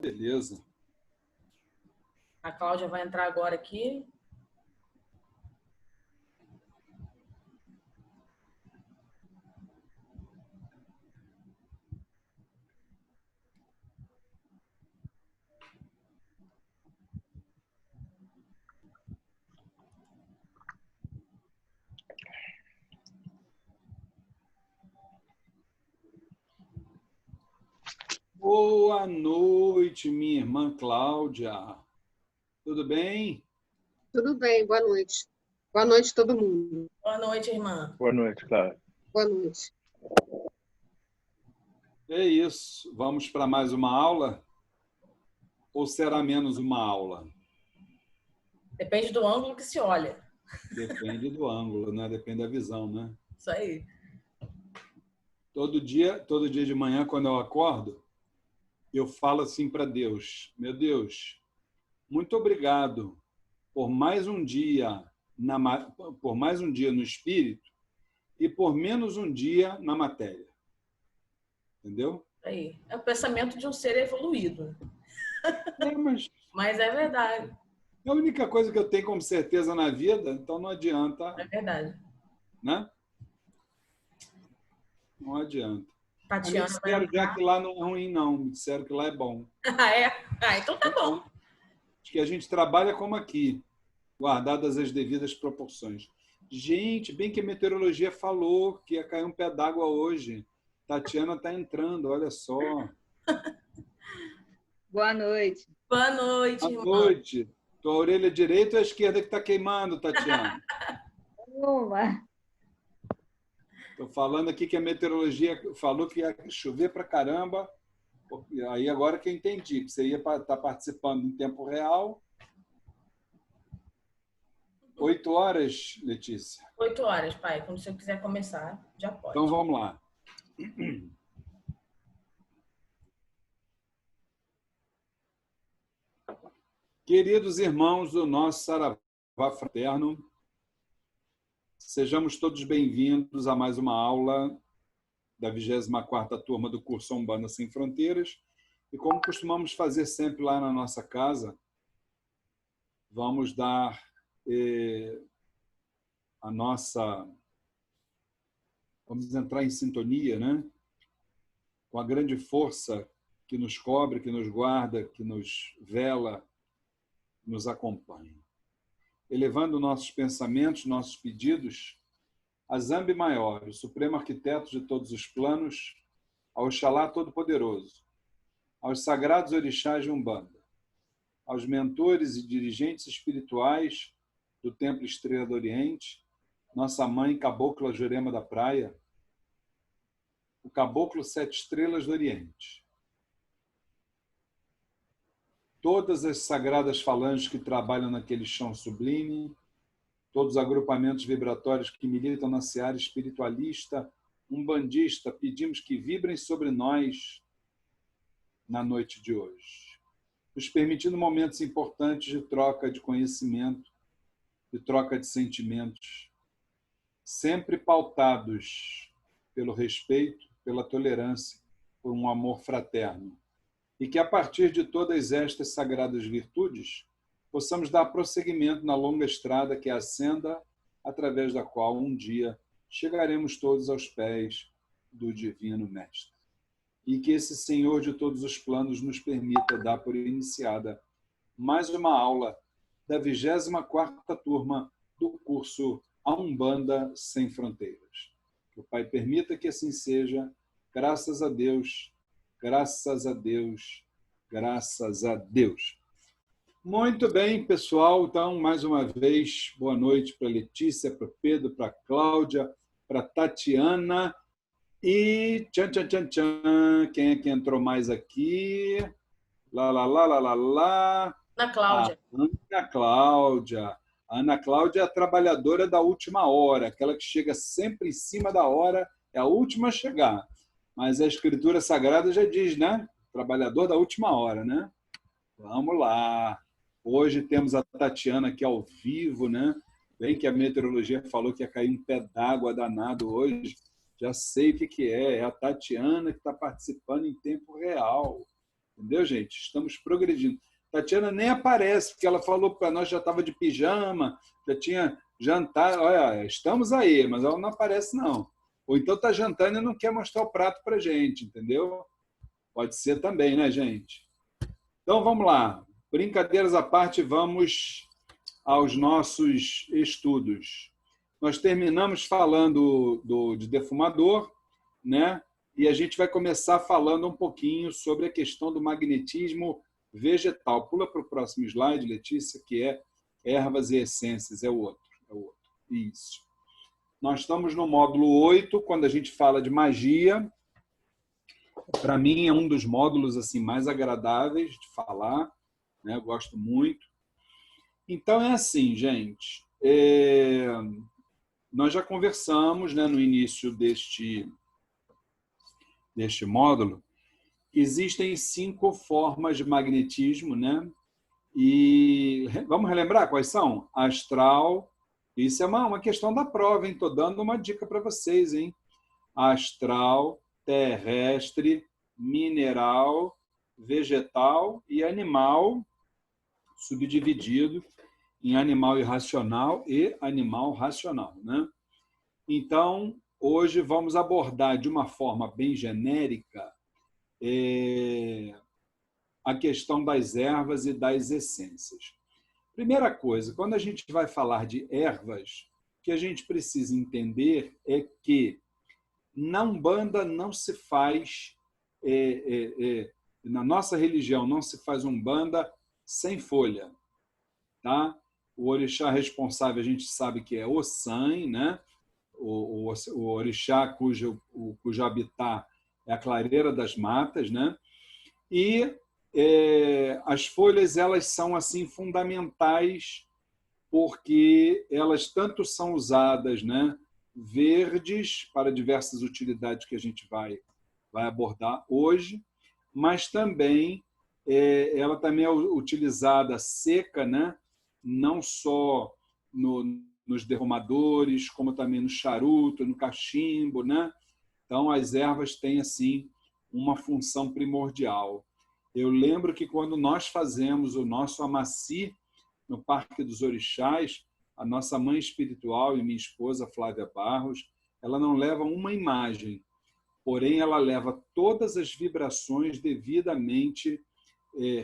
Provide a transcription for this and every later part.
Beleza. A Cláudia vai entrar agora aqui. Boa noite, minha irmã Cláudia. Tudo bem? Tudo bem, boa noite. Boa noite, todo mundo. Boa noite, irmã. Boa noite, Cláudia. Boa noite. É isso. Vamos para mais uma aula? Ou será menos uma aula? Depende do ângulo que se olha. Depende do ângulo, né? Depende da visão, né? Isso aí. Todo dia de manhã, quando eu acordo, eu falo assim para Deus: meu Deus, muito obrigado por mais um dia por mais um dia no espírito e por menos um dia na matéria. Entendeu? Aí. É o pensamento de um ser evoluído. Mas é verdade. é a única coisa que eu tenho como certeza na vida, então não adianta. É verdade. Né? Não adianta. Tatiana, me disseram já que lá não é ruim, não. Me disseram que lá é bom. É? Então tá bom. Acho que a gente trabalha como aqui, guardadas as devidas proporções. Gente, bem que a meteorologia falou que ia cair um pé d'água hoje. Tatiana está entrando, olha só. Boa noite. Boa noite, Boa irmã. noite. Tua orelha direita ou a esquerda que está queimando, Tatiana? Uma. Estou falando aqui que a meteorologia falou que ia chover para caramba. Aí agora que eu entendi, que você ia estar participando em tempo real. 8 horas, Letícia? 8 horas, pai. Quando você quiser começar, já pode. Então vamos lá. Queridos irmãos do nosso Saravá Fraterno, sejamos todos bem-vindos a mais uma aula da 24ª turma do curso Umbanda Sem Fronteiras. E como costumamos fazer sempre lá na nossa casa, vamos dar vamos entrar em sintonia, né? Com a grande força que nos cobre, que nos guarda, que nos vela, nos acompanha. Elevando nossos pensamentos, nossos pedidos a Zambi Maior, o supremo arquiteto de todos os planos, ao Oxalá Todo-Poderoso, aos sagrados orixás de Umbanda, aos mentores e dirigentes espirituais do Templo Estrela do Oriente, nossa mãe Cabocla Jurema da Praia, o Caboclo 7 Estrelas do Oriente, todas as sagradas falanges que trabalham naquele chão sublime, todos os agrupamentos vibratórios que militam na seara espiritualista, umbandista, pedimos que vibrem sobre nós na noite de hoje, nos permitindo momentos importantes de troca de conhecimento, de troca de sentimentos, sempre pautados pelo respeito, pela tolerância, por um amor fraterno. E que, a partir de todas estas sagradas virtudes, possamos dar prosseguimento na longa estrada que é a senda através da qual um dia chegaremos todos aos pés do Divino Mestre. E que esse Senhor de todos os planos nos permita dar por iniciada mais uma aula da 24ª turma do curso A Umbanda Sem Fronteiras. Que o Pai permita que assim seja, graças a Deus, graças a Deus, graças a Deus. Muito bem, pessoal. Então, mais uma vez, boa noite para a Letícia, para o Pedro, para a Cláudia, para a Tatiana. E tchan, tchan, tchan, tchan. Quem é que entrou mais aqui? Lá, lá, lá, lá, lá, lá. Ana Cláudia. Ana Cláudia. A Ana Cláudia é a trabalhadora da última hora, aquela que chega sempre em cima da hora, é a última a chegar. Mas a Escritura Sagrada já diz, né? Trabalhador da última hora, né? Vamos lá. Hoje temos a Tatiana aqui ao vivo, né? Bem que a meteorologia falou que ia cair um pé d'água danado hoje. Já sei o que é. É a Tatiana que está participando em tempo real. Entendeu, gente? Estamos progredindo. Tatiana nem aparece, porque ela falou para nós, já estava de pijama, já tinha jantar. Olha, estamos aí, mas ela não aparece, não. Ou então está jantando e não quer mostrar o prato para a gente, entendeu? Pode ser também, né, gente? Então, vamos lá. Brincadeiras à parte, vamos aos nossos estudos. Nós terminamos falando de defumador, né? E a gente vai começar falando um pouquinho sobre a questão do magnetismo vegetal. Pula para o próximo slide, Letícia, que é ervas e essências. É o outro. Isso. Nós estamos no módulo 8, quando a gente fala de magia. Para mim, é um dos módulos assim mais agradáveis de falar, né? Eu gosto muito. Então, é assim, gente. Nós já conversamos, né, no início deste módulo, que existem 5 formas de magnetismo, né? E vamos relembrar quais são? Astral, isso é uma questão da prova, hein? Estou dando uma dica para vocês, hein? Astral, terrestre, mineral, vegetal e animal, subdividido em animal irracional e animal racional, né? Então, hoje vamos abordar de uma forma bem genérica a questão das ervas e das essências. Primeira coisa, quando a gente vai falar de ervas, o que a gente precisa entender é que na Umbanda não se faz, na nossa religião não se faz Umbanda sem folha, tá? O orixá responsável a gente sabe que é Ossan, né? O orixá cujo habitat é a clareira das matas, né? E as folhas, elas são assim fundamentais porque elas tanto são usadas, né, verdes para diversas utilidades que a gente vai abordar hoje, mas também ela também é utilizada seca, né, não só nos derrumadores, como também no charuto, no cachimbo, né? Então as ervas têm assim uma função primordial. Eu lembro que quando nós fazemos o nosso amaci no Parque dos Orixás, a nossa mãe espiritual e minha esposa, Flávia Barros, ela não leva uma imagem, porém ela leva todas as vibrações devidamente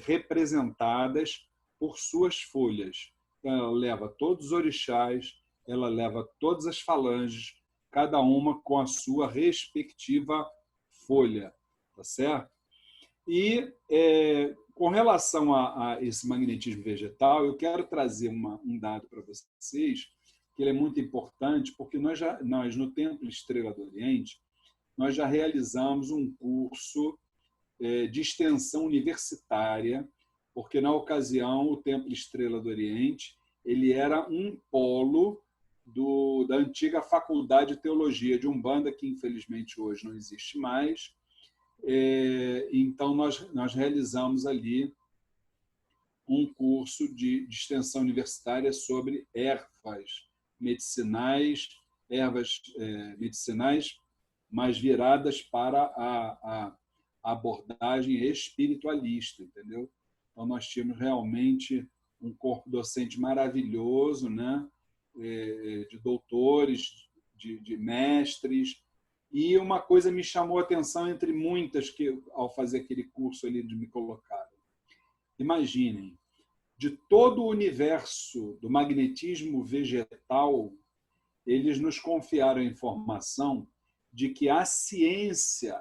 representadas por suas folhas. Então, ela leva todos os orixás, ela leva todas as falanges, cada uma com a sua respectiva folha, tá certo? E com relação a esse magnetismo vegetal, eu quero trazer um dado para vocês, que ele é muito importante, porque nós, no Templo Estrela do Oriente, nós já realizamos um curso de extensão universitária, porque, na ocasião, o Templo Estrela do Oriente ele era um polo da antiga Faculdade de Teologia de Umbanda, que, infelizmente, hoje não existe mais. Então, nós realizamos ali um curso de extensão universitária sobre ervas medicinais, mas viradas para a abordagem espiritualista, entendeu? Então, nós tínhamos realmente um corpo docente maravilhoso, né? De doutores, de mestres. E uma coisa me chamou a atenção entre muitas que, ao fazer aquele curso ali, me colocaram. Imaginem, de todo o universo do magnetismo vegetal, eles nos confiaram a informação de que a ciência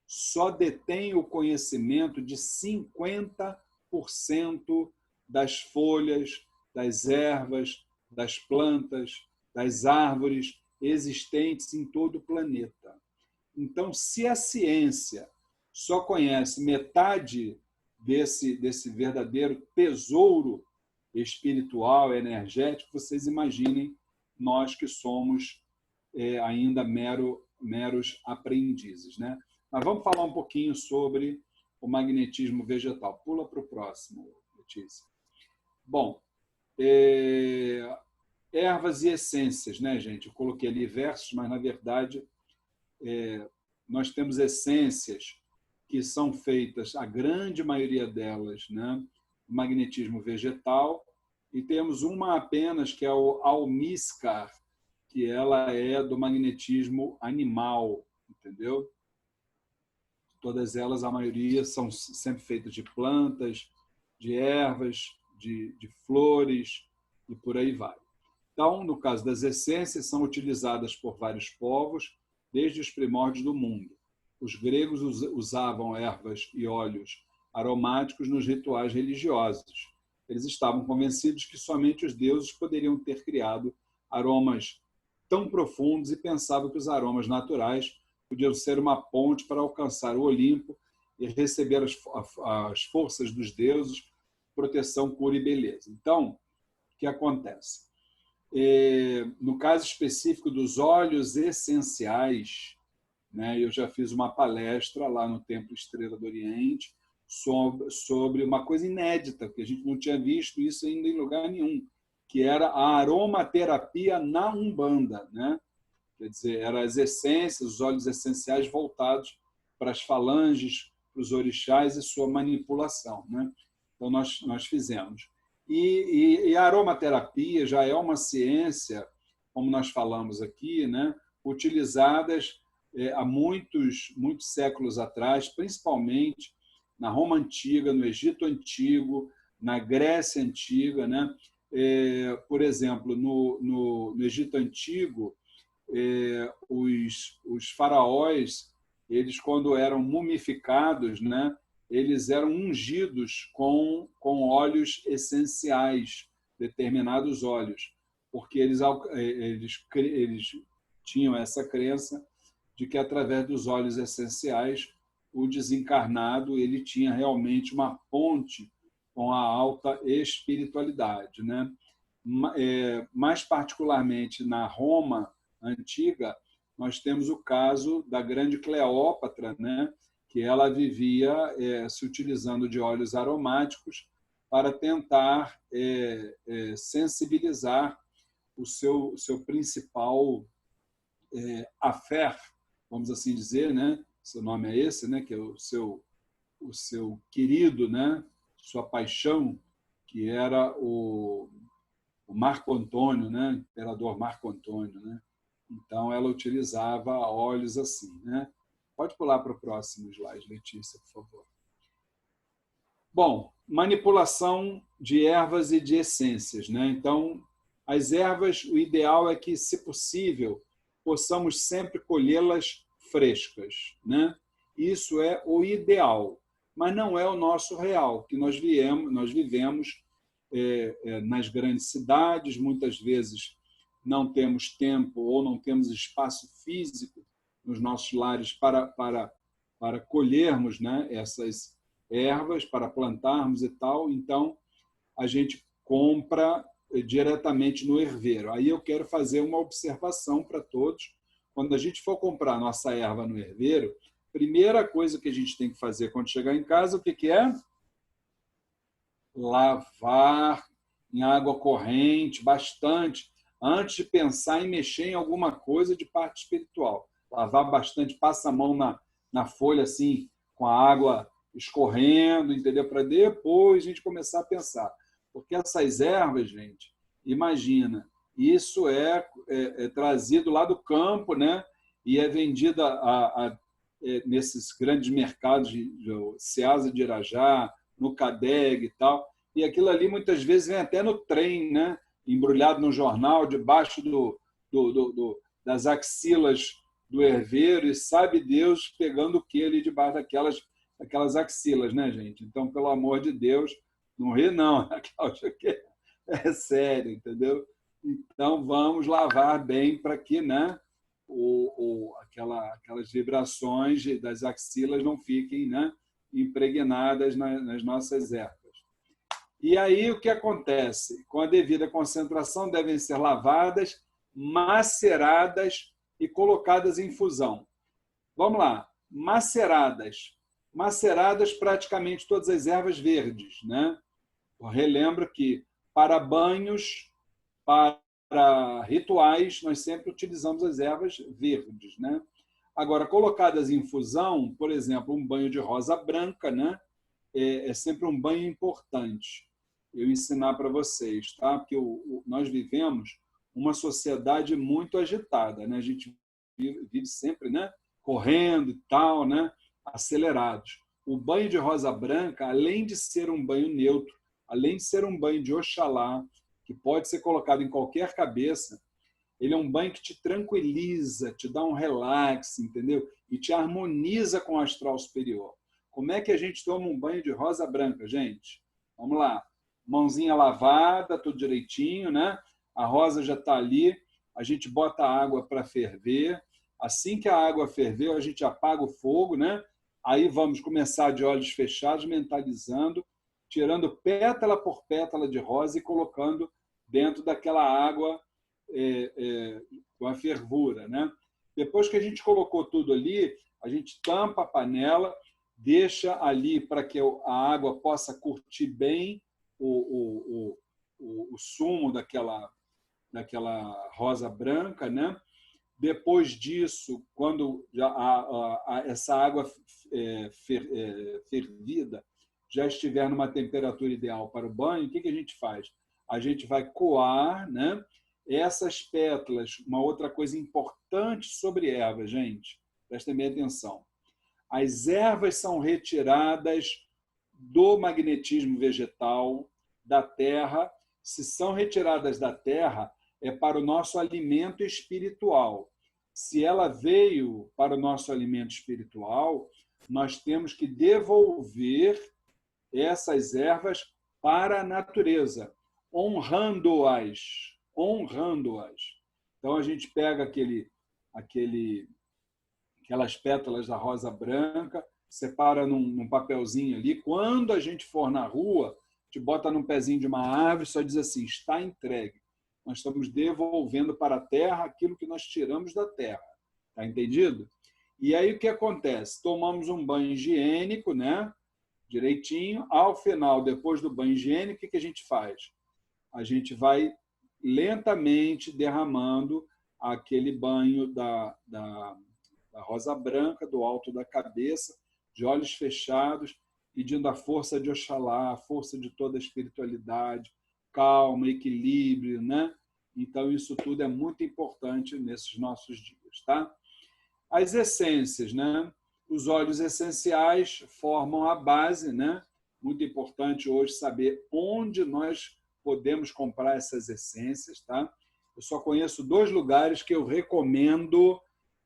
só detém o conhecimento de 50% das folhas, das ervas, das plantas, das árvores existentes em todo o planeta. Então, se a ciência só conhece metade desse verdadeiro tesouro espiritual, energético, vocês imaginem nós que somos ainda meros aprendizes, né? Mas vamos falar um pouquinho sobre o magnetismo vegetal. Pula para o próximo, Letícia. Bom, ervas e essências, né, gente? Eu coloquei ali versos, mas, na verdade, nós temos essências que são feitas, a grande maioria delas, né, do magnetismo vegetal, e temos uma apenas, que é o almíscar, que ela é do magnetismo animal, entendeu? Todas elas, a maioria, são sempre feitas de plantas, de ervas, de flores e por aí vai. Então, no caso das essências, são utilizadas por vários povos desde os primórdios do mundo. Os gregos usavam ervas e óleos aromáticos nos rituais religiosos. Eles estavam convencidos que somente os deuses poderiam ter criado aromas tão profundos e pensavam que os aromas naturais podiam ser uma ponte para alcançar o Olimpo e receber as forças dos deuses, proteção, cura e beleza. Então, o que acontece? No caso específico dos óleos essenciais, né, eu já fiz uma palestra lá no Templo Estrela do Oriente sobre uma coisa inédita, que a gente não tinha visto isso ainda em lugar nenhum, que era a aromaterapia na Umbanda, né? Quer dizer, eram as essências, os óleos essenciais voltados para as falanges, para os orixás e sua manipulação, né? Então, nós fizemos. E a aromaterapia já é uma ciência, como nós falamos aqui, né, utilizadas há muitos séculos atrás, principalmente na Roma Antiga, no Egito Antigo, na Grécia Antiga, né? Por exemplo, no Egito Antigo, os faraós, eles, quando eram mumificados, né, eles eram ungidos com óleos essenciais, determinados óleos, porque eles tinham essa crença de que, através dos óleos essenciais, o desencarnado ele tinha realmente uma ponte com a alta espiritualidade, né? Mais particularmente na Roma Antiga, nós temos o caso da grande Cleópatra, né? Que ela vivia se utilizando de óleos aromáticos para tentar sensibilizar o seu principal affaire, vamos assim dizer, né? Seu nome é esse, né? Que é o seu querido, né? Sua paixão, que era o Marco Antônio, né? Imperador Marco Antônio, né? Então, ela utilizava óleos assim, né? Pode pular para o próximo slide, Letícia, por favor. Bom, manipulação de ervas e de essências, né? Então, as ervas, o ideal é que, se possível, possamos sempre colhê-las frescas, né? Isso é o ideal, mas não é o nosso real, que nós vivemos nas grandes cidades, muitas vezes não temos tempo ou não temos espaço físico nos nossos lares para colhermos, né, essas ervas, para plantarmos e tal. Então, a gente compra diretamente no herveiro. Aí eu quero fazer uma observação para todos. Quando a gente for comprar nossa erva no herveiro, primeira coisa que a gente tem que fazer quando chegar em casa, o que é? Lavar em água corrente, bastante, antes de pensar em mexer em alguma coisa de parte espiritual. Lavar bastante, passa a mão na folha, assim, com a água escorrendo, entendeu? Para depois a gente começar a pensar. Porque essas ervas, gente, imagina, isso é trazido lá do campo, né? E é vendida nesses grandes mercados de Ceasa de Irajá, no Cadeg e tal. E aquilo ali muitas vezes vem até no trem, né? Embrulhado no jornal, debaixo das axilas do herveiro, e sabe Deus pegando o que ali debaixo daquelas axilas, né, gente? Então, pelo amor de Deus, não ri não, Cláudia, que é sério, entendeu? Então, vamos lavar bem para que, né, aquelas vibrações das axilas não fiquem, né, impregnadas nas nossas ervas. E aí, o que acontece? Com a devida concentração, devem ser lavadas, maceradas e colocadas em infusão. Vamos lá. Maceradas praticamente todas as ervas verdes, né? Eu relembro que para banhos, para rituais, nós sempre utilizamos as ervas verdes, né? Agora, colocadas em infusão, por exemplo, um banho de rosa branca, né? É sempre um banho importante eu ensinar para vocês, tá? Porque nós vivemos uma sociedade muito agitada, né? A gente vive sempre, né? Correndo e tal, né? Acelerados. O banho de rosa branca, além de ser um banho neutro, além de ser um banho de Oxalá, que pode ser colocado em qualquer cabeça, ele é um banho que te tranquiliza, te dá um relax, entendeu? E te harmoniza com o astral superior. Como é que a gente toma um banho de rosa branca, gente? Vamos lá. Mãozinha lavada, tudo direitinho, né? A rosa já está ali. A gente bota a água para ferver. Assim que a água ferveu, a gente apaga o fogo, né? Aí vamos começar de olhos fechados, mentalizando, tirando pétala por pétala de rosa e colocando dentro daquela água com a fervura, né? Depois que a gente colocou tudo ali, a gente tampa a panela, deixa ali para que a água possa curtir bem o sumo daquela rosa branca, né? Depois disso, quando essa água fervida já estiver numa temperatura ideal para o banho, o que a gente faz? A gente vai coar, né? Essas pétalas. Uma outra coisa importante sobre ervas, gente, prestem bem atenção. As ervas são retiradas do magnetismo vegetal, da terra. Se são retiradas da terra, é para o nosso alimento espiritual. Se ela veio para o nosso alimento espiritual, nós temos que devolver essas ervas para a natureza, honrando-as. Então, a gente pega aquelas pétalas da rosa branca, separa num papelzinho ali. Quando a gente for na rua, a gente bota num pezinho de uma árvore, só diz assim, está entregue. Nós estamos devolvendo para a terra aquilo que nós tiramos da terra. Está entendido? E aí o que acontece? Tomamos um banho higiênico, né? Direitinho. Ao final, depois do banho higiênico, o que a gente faz? A gente vai lentamente derramando aquele banho da rosa branca do alto da cabeça, de olhos fechados, pedindo a força de Oxalá, a força de toda a espiritualidade, calma, equilíbrio, né? Então, isso tudo é muito importante nesses nossos dias, tá? As essências, né? Os óleos essenciais formam a base, né? Muito importante hoje saber onde nós podemos comprar essas essências, tá? Eu só conheço 2 lugares que eu recomendo,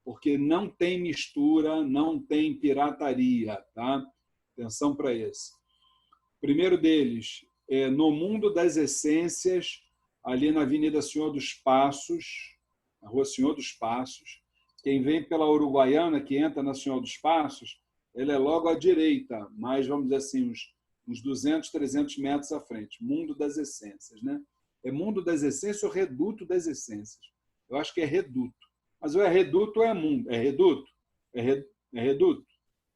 porque não tem mistura, não tem pirataria, tá? Atenção para esse. O primeiro deles é no Mundo das Essências, ali na Avenida Senhor dos Passos, na Rua Senhor dos Passos. Quem vem pela Uruguaiana, que entra na Senhor dos Passos, ela é logo à direita, mais, vamos dizer assim, uns 200, 300 metros à frente. Mundo das Essências, né? É Mundo das Essências ou Reduto das Essências? Eu acho que é Reduto. Mas ou é Reduto ou é Mundo? É Reduto? É Reduto?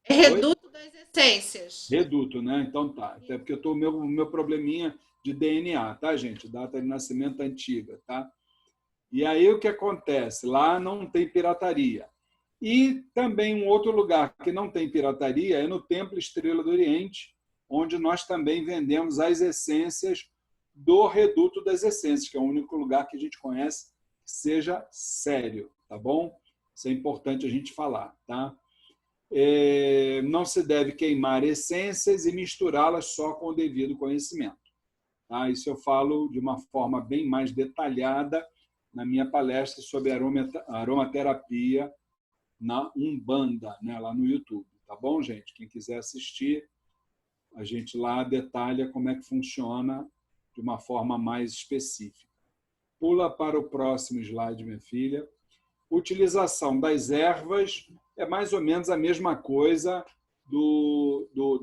É Reduto das Essências. Reduto, né? Então tá. Até porque eu estou com o meu probleminha de DNA, tá, gente? Data de nascimento antiga, tá? E aí o que acontece? Lá não tem pirataria. E também um outro lugar que não tem pirataria é no Templo Estrela do Oriente, onde nós também vendemos as essências do Reduto das Essências, que é o único lugar que a gente conhece que seja sério, tá bom? Isso é importante a gente falar, tá? Não se deve queimar essências e misturá-las só com o devido conhecimento. Tá? Isso eu falo de uma forma bem mais detalhada na minha palestra sobre aromaterapia na Umbanda, né? Lá no YouTube. Tá bom, gente? Quem quiser assistir, a gente lá detalha como é que funciona de uma forma mais específica. Pula para o próximo slide, minha filha. Utilização das ervas é mais ou menos a mesma coisa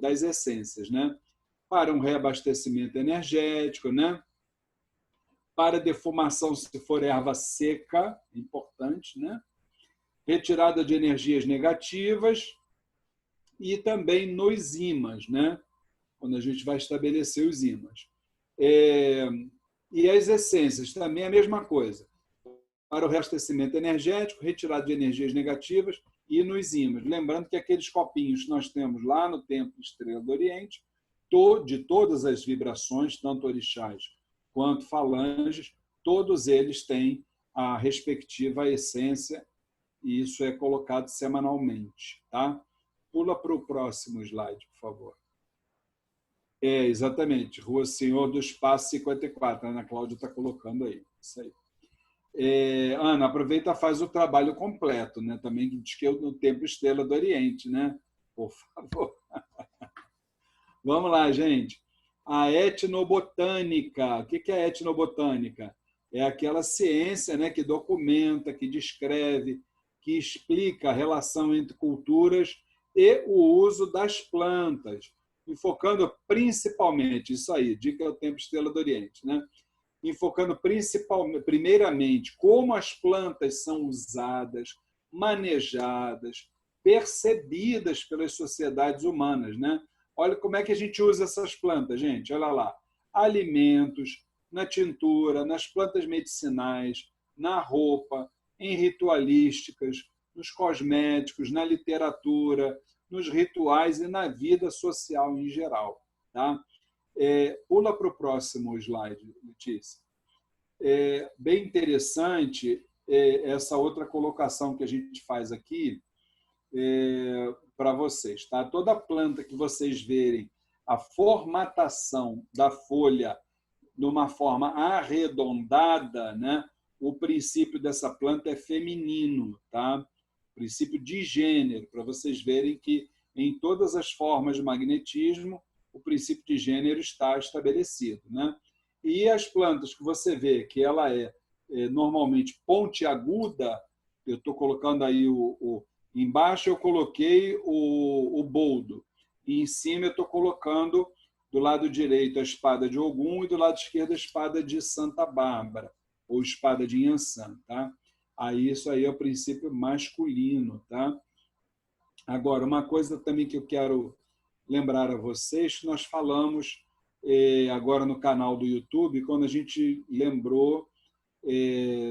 das essências, né? Para um reabastecimento energético, né? Para defumação, se for erva seca, importante, né? Retirada de energias negativas e também nos ímãs, né? Quando a gente vai estabelecer os ímãs. E as essências também é a mesma coisa. Para o reabastecimento energético, retirada de energias negativas e nos ímãs. Lembrando que aqueles copinhos que nós temos lá no Templo Estrela do Oriente, de todas as vibrações, tanto orixás quanto falanges, todos eles têm a respectiva essência, e isso é colocado semanalmente. Tá? Pula para o próximo slide, por favor. Exatamente, Rua Senhor do Espaço 54, a Ana Cláudia está colocando aí. Isso aí. Ana, aproveita e faz o trabalho completo, né? Também diz que eu no Templo Estrela do Oriente, né? Por favor. Vamos lá, gente. A etnobotânica. O que é a etnobotânica? É aquela ciência, né, que documenta, que descreve, que explica a relação entre culturas e o uso das plantas, enfocando principalmente, isso aí, dica do Templo Estrela do Oriente, né? Enfocando primeiramente como as plantas são usadas, manejadas, percebidas pelas sociedades humanas, né? Olha como é que a gente usa essas plantas, gente. Olha lá. Alimentos, na tintura, nas plantas medicinais, na roupa, em ritualísticas, nos cosméticos, na literatura, nos rituais e na vida social em geral. Tá? Pula para o próximo slide, Letícia. Bem interessante essa outra colocação que a gente faz aqui para vocês. Tá? Toda planta que vocês verem a formatação da folha de uma forma arredondada, né? O princípio dessa planta é feminino, tá? Princípio de gênero, para vocês verem que em todas as formas de magnetismo o princípio de gênero está estabelecido, né? E as plantas que você vê que ela é normalmente pontiaguda, eu estou colocando aí embaixo eu coloquei o boldo e em cima eu estou colocando do lado direito a espada de Ogum e do lado esquerdo a espada de Santa Bárbara, ou espada de Yansan. Tá? Aí, isso aí é o princípio masculino. Tá? Agora, uma coisa também que eu quero lembrar a vocês, que nós falamos agora no canal do YouTube, quando a gente lembrou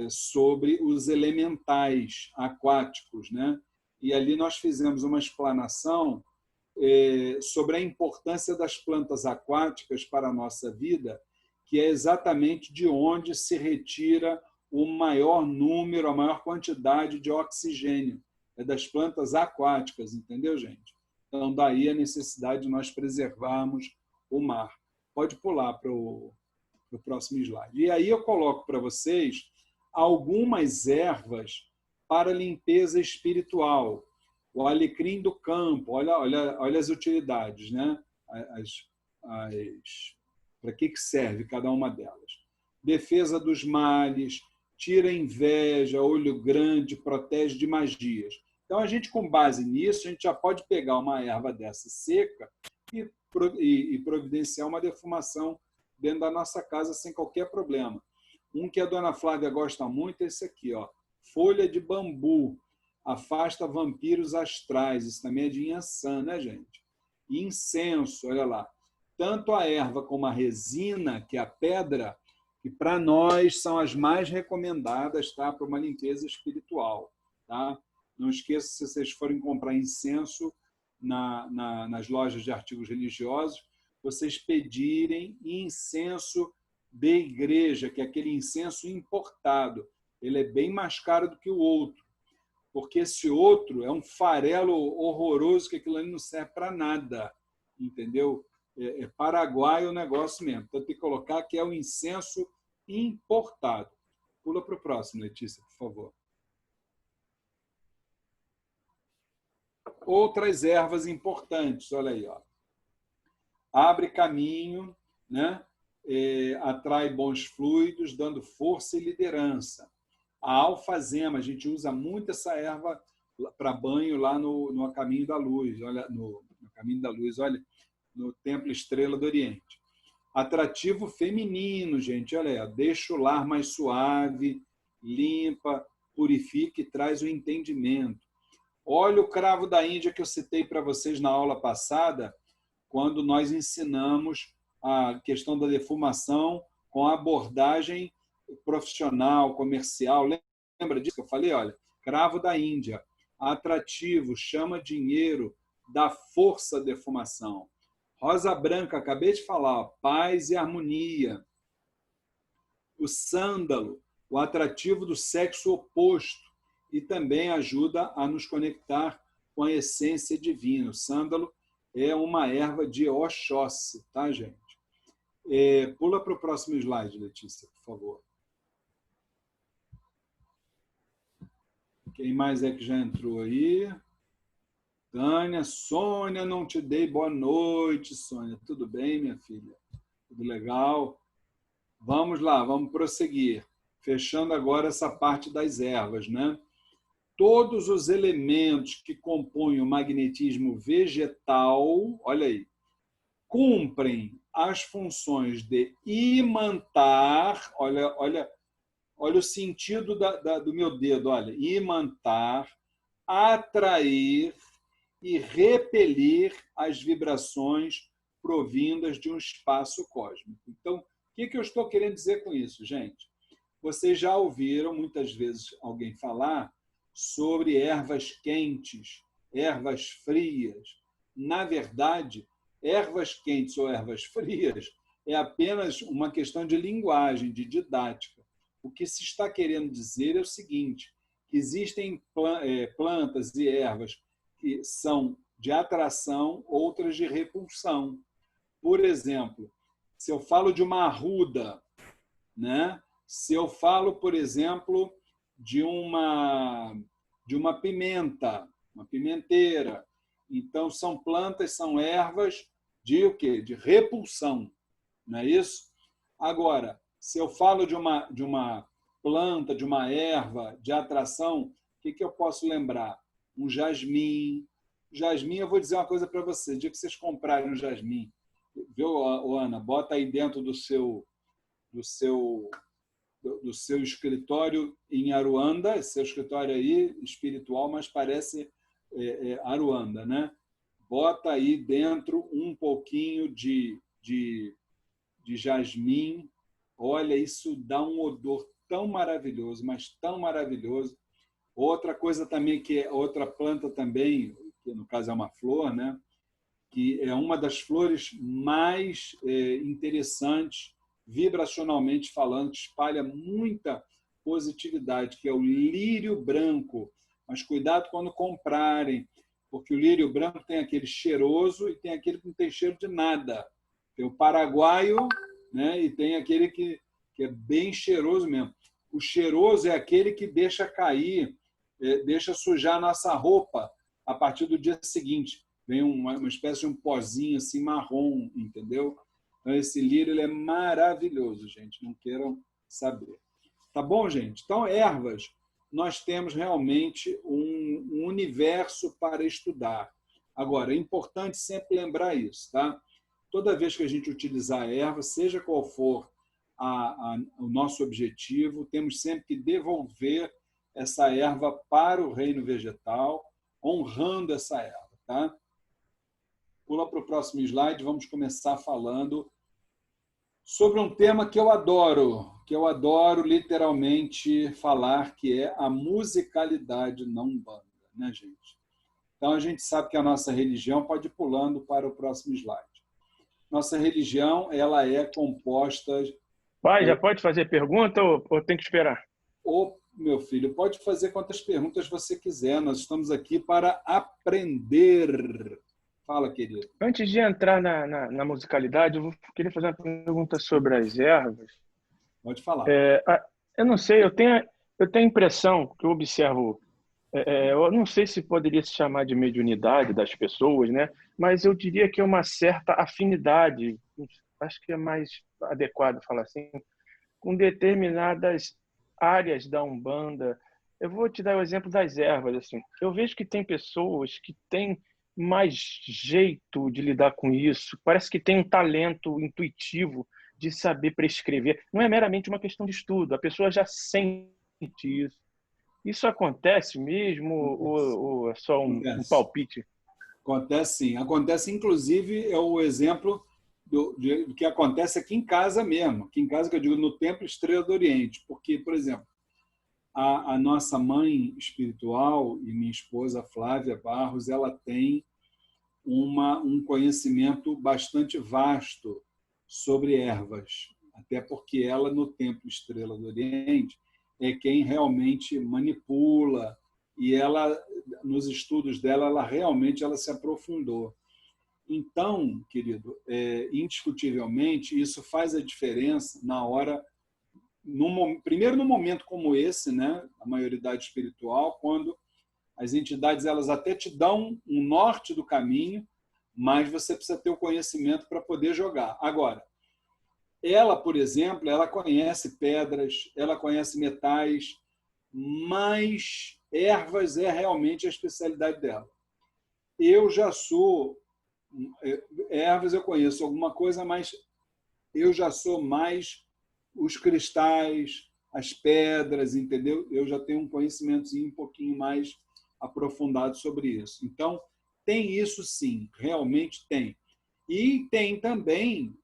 sobre os elementais aquáticos, né? E ali nós fizemos uma explanação sobre a importância das plantas aquáticas para a nossa vida, que é exatamente de onde se retira o maior número, a maior quantidade de oxigênio. É das plantas aquáticas, entendeu, gente? Então, daí a necessidade de nós preservarmos o mar. Pode pular para o próximo slide. E aí eu coloco para vocês algumas ervas para limpeza espiritual. O alecrim do campo, olha as utilidades, né? Para que serve cada uma delas? Defesa dos males, tira a inveja, olho grande, protege de magias. Então, a gente, com base nisso, a gente já pode pegar uma erva dessa seca e providenciar uma defumação dentro da nossa casa sem qualquer problema. Um que a dona Flávia gosta muito é esse aqui, ó, folha de bambu. Afasta vampiros astrais. Isso também é de Yansan, né, gente? Incenso, olha lá. Tanto a erva como a resina, que é a pedra, que para nós são as mais recomendadas, tá? Para uma limpeza espiritual. Tá? Não esqueça, se vocês forem comprar incenso nas lojas de artigos religiosos, vocês pedirem incenso de igreja, que é aquele incenso importado. Ele é bem mais caro do que o outro, porque esse outro é um farelo horroroso, que aquilo ali não serve para nada, entendeu? É paraguaio o negócio mesmo. Então, tem que colocar que é o incenso importado. Pula para o próximo, Letícia, por favor. Outras ervas importantes, olha aí, ó. Abre caminho, né? Atrai bons fluidos, dando força e liderança. A alfazema, a gente usa muito essa erva para banho lá no Caminho da Luz, olha, no Caminho da Luz, olha, no Templo Estrela do Oriente. Atrativo feminino, gente, olha, deixa o lar mais suave, limpa, purifica e traz o entendimento. Olha o cravo da Índia que eu citei para vocês na aula passada, quando nós ensinamos a questão da defumação com a abordagem profissional, comercial. Lembra disso que eu falei? Olha, cravo da Índia. atrativo, chama dinheiro, dá força à defumação. Rosa branca, acabei de falar, ó, paz e harmonia. O sândalo, o atrativo do sexo oposto, e também ajuda a nos conectar com a essência divina. O sândalo é uma erva de Oxóssi, tá, gente? Pula para o próximo slide, Letícia, por favor. Quem mais é que já entrou aí? Tânia, Sônia, não te dei boa noite, Sônia. Tudo bem, minha filha? Tudo legal? Vamos lá, vamos prosseguir. Fechando agora essa parte das ervas, né? Todos os elementos que compõem o magnetismo vegetal, olha aí, cumprem as funções de imantar, olha o sentido do meu dedo, olha, imantar, atrair e repelir as vibrações provindas de um espaço cósmico. Então, o que eu estou querendo dizer com isso, gente? Vocês já ouviram muitas vezes alguém falar sobre ervas quentes, ervas frias. Na verdade, ervas quentes ou ervas frias é apenas uma questão de linguagem, de didática. O que se está querendo dizer é o seguinte, que existem plantas e ervas que são de atração, outras de repulsão. Por exemplo, se eu falo de uma arruda, né? Se eu falo, por exemplo, de uma pimenta, uma pimenteira, então são plantas, são ervas de o quê? De repulsão, não é isso? Agora, se eu falo de uma planta, de uma erva de atração, o que eu posso lembrar? Um jasmim. Jasmim, eu vou dizer uma coisa para vocês. O dia que vocês comprarem um jasmim, viu, Ana? Bota aí dentro do seu escritório em Aruanda, seu escritório aí espiritual, mas parece Aruanda, né? Bota aí dentro um pouquinho de jasmim. Olha, isso dá um odor tão maravilhoso, mas tão maravilhoso. Outra coisa também, outra planta também, que no caso é uma flor, né? Que é uma das flores mais interessantes, vibracionalmente falando, que espalha muita positividade, que é o lírio branco. Mas cuidado quando comprarem, porque o lírio branco tem aquele cheiroso e tem aquele que não tem cheiro de nada. Tem o paraguaio, né? E tem aquele que é bem cheiroso mesmo. O cheiroso é aquele que deixa cair, deixa sujar a nossa roupa a partir do dia seguinte. Vem uma espécie de um pozinho assim marrom, entendeu? Então, esse lírio ele é maravilhoso, gente. Não queiram saber. Tá bom, gente? Então, ervas, nós temos realmente um universo para estudar. Agora, é importante sempre lembrar isso, tá? Toda vez que a gente utilizar a erva, seja qual for o nosso objetivo, temos sempre que devolver essa erva para o reino vegetal, honrando essa erva, tá? Pula para o próximo slide, vamos começar falando sobre um tema que eu adoro literalmente falar, que é a musicalidade na Umbanda, né, gente? Então, a gente sabe que a nossa religião, pode ir pulando para o próximo slide. Nossa religião, ela é composta... Pai, já pode fazer pergunta ou tem que esperar? Meu filho, pode fazer quantas perguntas você quiser. Nós estamos aqui para aprender. Fala, querido. Antes de entrar na musicalidade, eu queria fazer uma pergunta sobre as ervas. Pode falar. Eu não sei, eu tenho a impressão que eu observo, eu não sei se poderia se chamar de mediunidade das pessoas, né? Mas eu diria que é uma certa afinidade, acho que é mais adequado falar assim, com determinadas áreas da Umbanda. Eu vou te dar o exemplo das ervas. Assim. Eu vejo que tem pessoas que têm mais jeito de lidar com isso, parece que tem um talento intuitivo de saber prescrever. Não é meramente uma questão de estudo, a pessoa já sente isso. Isso acontece mesmo ou é só um palpite? Acontece sim. Acontece, inclusive, é o exemplo do que acontece aqui em casa mesmo. Aqui em casa, que eu digo, no Templo Estrela do Oriente. Porque, por exemplo, a nossa mãe espiritual e minha esposa Flávia Barros, ela tem um conhecimento bastante vasto sobre ervas, até porque ela, no Templo Estrela do Oriente, é quem realmente manipula, e ela, nos estudos dela, ela se aprofundou. Então, querido, indiscutivelmente, isso faz a diferença na hora, primeiro num momento como esse, né, a maioridade espiritual, quando as entidades elas até te dão um norte do caminho, mas você precisa ter o conhecimento para poder jogar. Agora, ela, por exemplo, ela conhece pedras, ela conhece metais, mas ervas é realmente a especialidade dela. Eu já sou... Ervas eu conheço alguma coisa, mas eu já sou mais os cristais, as pedras, entendeu? Eu já tenho um conhecimentozinho um pouquinho mais aprofundado sobre isso. Então, tem isso sim, realmente tem. E tem também,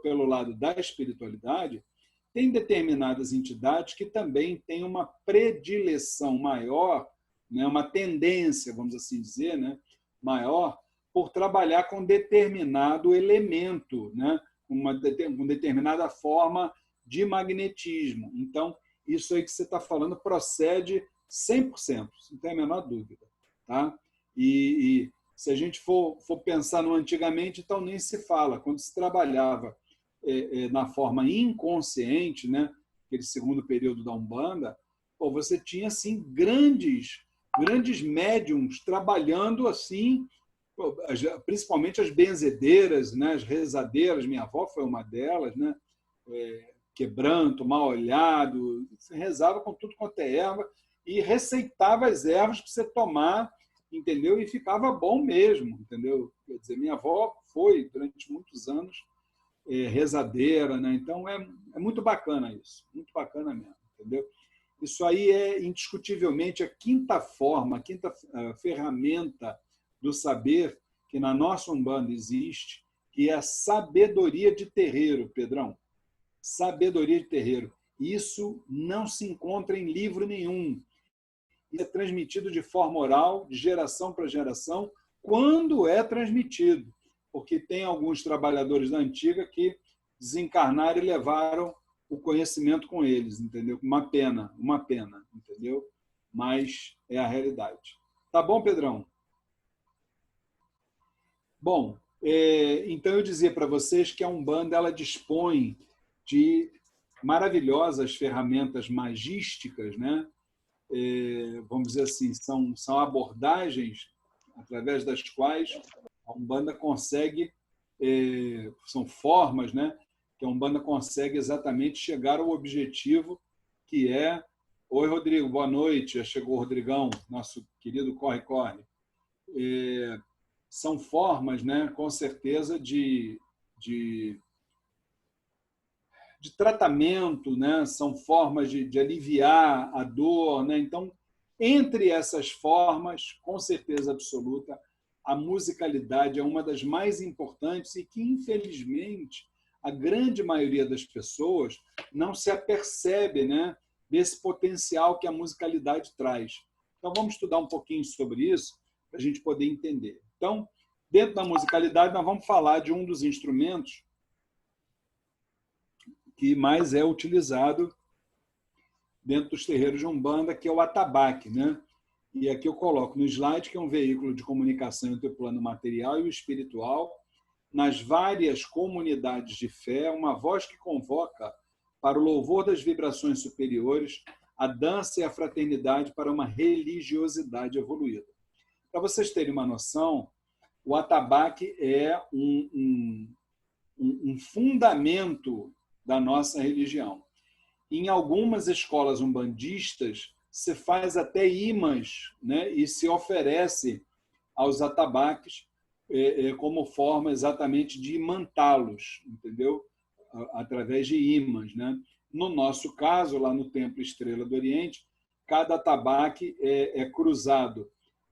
pelo lado da espiritualidade, tem determinadas entidades que também têm uma predileção maior, né, uma tendência, vamos assim dizer, né, maior, por trabalhar com determinado elemento, né, com determinada forma de magnetismo. Então, isso aí que você está falando procede 100%, não tem a menor dúvida. Tá? E se a gente for pensar no antigamente, então nem se fala. Quando se trabalhava na forma inconsciente, né, aquele segundo período da Umbanda, você tinha assim, grandes médiums trabalhando assim, principalmente as benzedeiras, né, as rezadeiras, minha avó foi uma delas, né, quebranto, mal olhado, você rezava com tudo quanto é erva e receitava as ervas para você tomar, entendeu? E ficava bom mesmo, entendeu? Quer dizer, minha avó foi, durante muitos anos, rezadeira, né? Então, é muito bacana isso, muito bacana mesmo, entendeu? Isso aí é, indiscutivelmente, a quinta forma, a quinta ferramenta do saber que na nossa Umbanda existe, que é a sabedoria de terreiro, Pedrão. Sabedoria de terreiro. Isso não se encontra em livro nenhum. É transmitido de forma oral, de geração para geração, quando é transmitido. Porque tem alguns trabalhadores da antiga que desencarnaram e levaram o conhecimento com eles, entendeu? Uma pena, entendeu? Mas é a realidade. Tá bom, Pedrão? Bom, então eu dizia para vocês que a Umbanda ela dispõe de maravilhosas ferramentas magísticas, né? Vamos dizer assim, são abordagens através das quais a Umbanda consegue, são formas, né, que a Umbanda consegue exatamente chegar ao objetivo que é... Oi, Rodrigo, boa noite, já chegou o Rodrigão, nosso querido corre-corre. São formas, né, com certeza, de tratamento, né? São formas de aliviar a dor. Né? Então, entre essas formas, com certeza absoluta, a musicalidade é uma das mais importantes e que, infelizmente, a grande maioria das pessoas não se apercebe, né, desse potencial que a musicalidade traz. Então, vamos estudar um pouquinho sobre isso para a gente poder entender. Então, dentro da musicalidade, nós vamos falar de um dos instrumentos que mais é utilizado dentro dos terreiros de Umbanda, que é o atabaque, né? E aqui eu coloco no slide que é um veículo de comunicação entre o plano material e o espiritual, nas várias comunidades de fé, uma voz que convoca para o louvor das vibrações superiores, a dança e a fraternidade para uma religiosidade evoluída. Para vocês terem uma noção, o atabaque é um fundamento da nossa religião. Em algumas escolas umbandistas, se faz até imãs, né, e se oferece aos atabaques como forma exatamente de imantá-los, entendeu? Através de imãs. Né? No nosso caso, lá no Templo Estrela do Oriente, cada atabaque é cruzado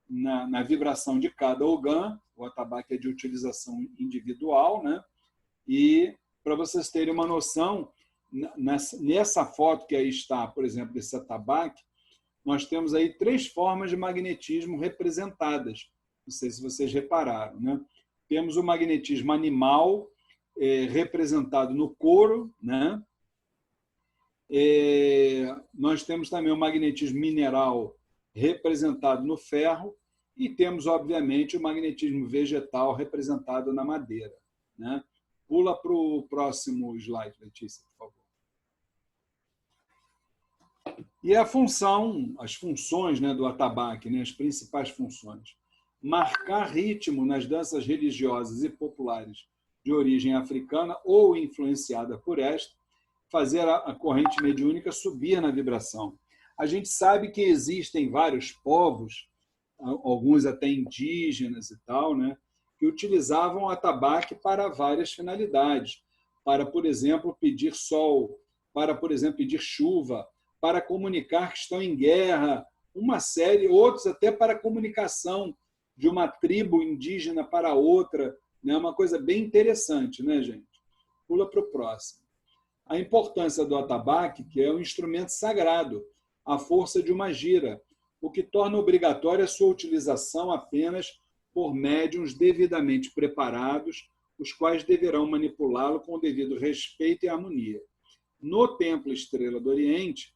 na vibração de cada ogã, o atabaque é de utilização individual, né? E, para vocês terem uma noção, nessa foto que aí está, por exemplo, desse atabaque, nós temos aí 3 formas de magnetismo representadas. Não sei se vocês repararam, né? Temos o magnetismo animal, representado no couro, né? Nós temos também o magnetismo mineral representado no ferro e temos, obviamente, o magnetismo vegetal representado na madeira, né? Pula para o próximo slide, Letícia, por favor. E as funções, né, do atabaque, né, as principais funções. Marcar ritmo nas danças religiosas e populares de origem africana ou influenciada por esta, fazer a corrente mediúnica subir na vibração. A gente sabe que existem vários povos, alguns até indígenas e tal, né, que utilizavam o atabaque para várias finalidades. Para, por exemplo, pedir sol, para, por exemplo, pedir chuva, para comunicar que estão em guerra, uma série, outros até para comunicação de uma tribo indígena para outra, né? Uma coisa bem interessante, né, gente? Pula para o próximo. A importância do atabaque, que é um instrumento sagrado, a força de uma gira, o que torna obrigatória a sua utilização apenas por médiuns devidamente preparados, os quais deverão manipulá-lo com o devido respeito e harmonia. No Templo Estrela do Oriente,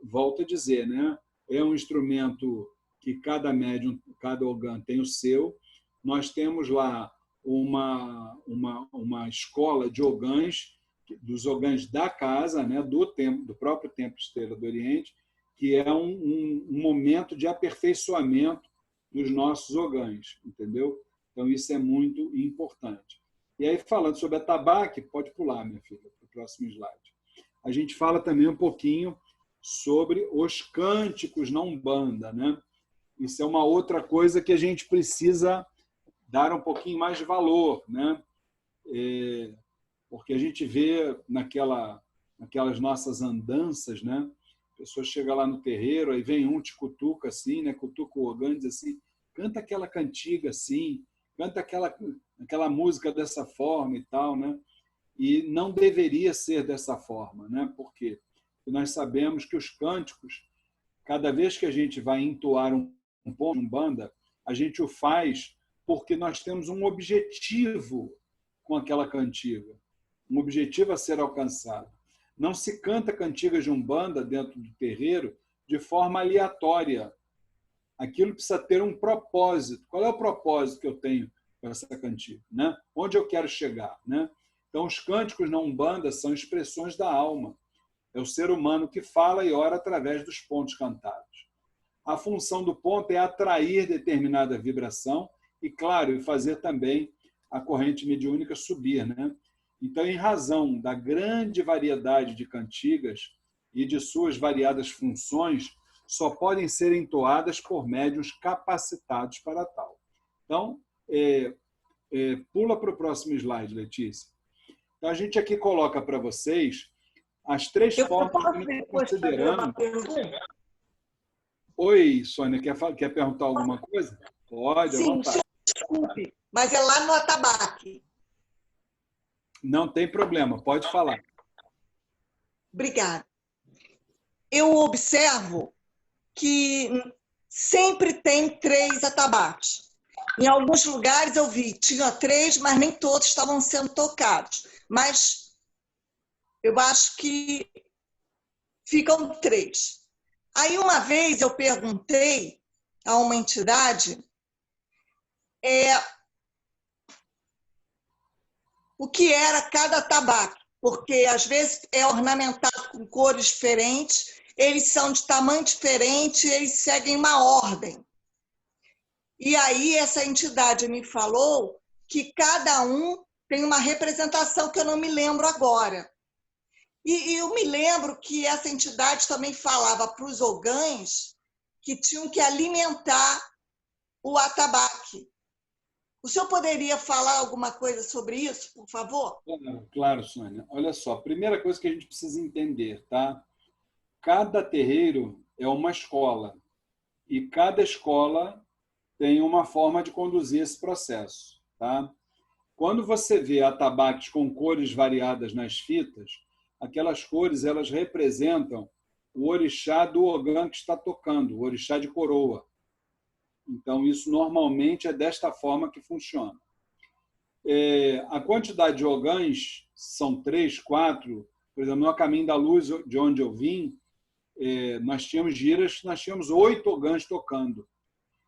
volto a dizer, né? É um instrumento que cada médium, cada ogã tem o seu. Nós temos lá uma escola de ogãs, dos ogãs da casa, né? Do próprio Templo Estrela do Oriente, que é um momento de aperfeiçoamento dos nossos ogãs, entendeu? Então, isso é muito importante. E aí, falando sobre atabaque, pode pular, minha filha, para o próximo slide. A gente fala também um pouquinho sobre os cânticos na Umbanda, né? Isso é uma outra coisa que a gente precisa dar um pouquinho mais de valor, né? Porque a gente vê naquelas nossas andanças, né? A pessoa chega lá no terreiro, aí vem um te cutuca assim, né? Cutuca o ogã, diz assim, canta aquela cantiga assim, canta aquela música dessa forma e tal, né? E não deveria ser dessa forma, né? Por quê? Porque nós sabemos que os cânticos, cada vez que a gente vai entoar um ponto de Umbanda, a gente o faz porque nós temos um objetivo com aquela cantiga, um objetivo a ser alcançado. Não se canta cantigas de Umbanda dentro do terreiro de forma aleatória. Aquilo precisa ter um propósito. Qual é o propósito que eu tenho com essa cantiga, né? Onde eu quero chegar, né? Então, os cânticos na Umbanda são expressões da alma. É o ser humano que fala e ora através dos pontos cantados. A função do ponto é atrair determinada vibração e, claro, fazer também a corrente mediúnica subir, né? Então, em razão da grande variedade de cantigas e de suas variadas funções, só podem ser entoadas por médiuns capacitados para tal. Então, pula para o próximo slide, Letícia. Então, a gente aqui coloca para vocês as 3 formas que nós estamos considerando. Oi, Sônia, quer perguntar alguma coisa? Pode, à vontade. Desculpe, mas é lá no atabaque. Não tem problema, pode falar. Obrigada. Eu observo que sempre tem 3 atabaques. Em alguns lugares eu vi, tinha 3, mas nem todos estavam sendo tocados. Mas eu acho que ficam 3. Aí uma vez eu perguntei a uma entidade o que era cada atabaque, porque às vezes é ornamentado com cores diferentes, eles são de tamanho diferente, eles seguem uma ordem. E aí essa entidade me falou que cada um tem uma representação que eu não me lembro agora. E eu me lembro que essa entidade também falava para os ogãs que tinham que alimentar o atabaque. O senhor poderia falar alguma coisa sobre isso, por favor? Claro, Sônia. Olha só, a primeira coisa que a gente precisa entender, tá? Cada terreiro é uma escola e cada escola tem uma forma de conduzir esse processo, tá? Quando você vê atabaques com cores variadas nas fitas, aquelas cores elas representam o orixá do ogã que está tocando, o orixá de coroa. Então, isso normalmente é desta forma que funciona. A quantidade de ogãs são 3, 4. Por exemplo, no Caminho da Luz, de onde eu vim, nós tínhamos giras, nós tínhamos 8 ogãs tocando.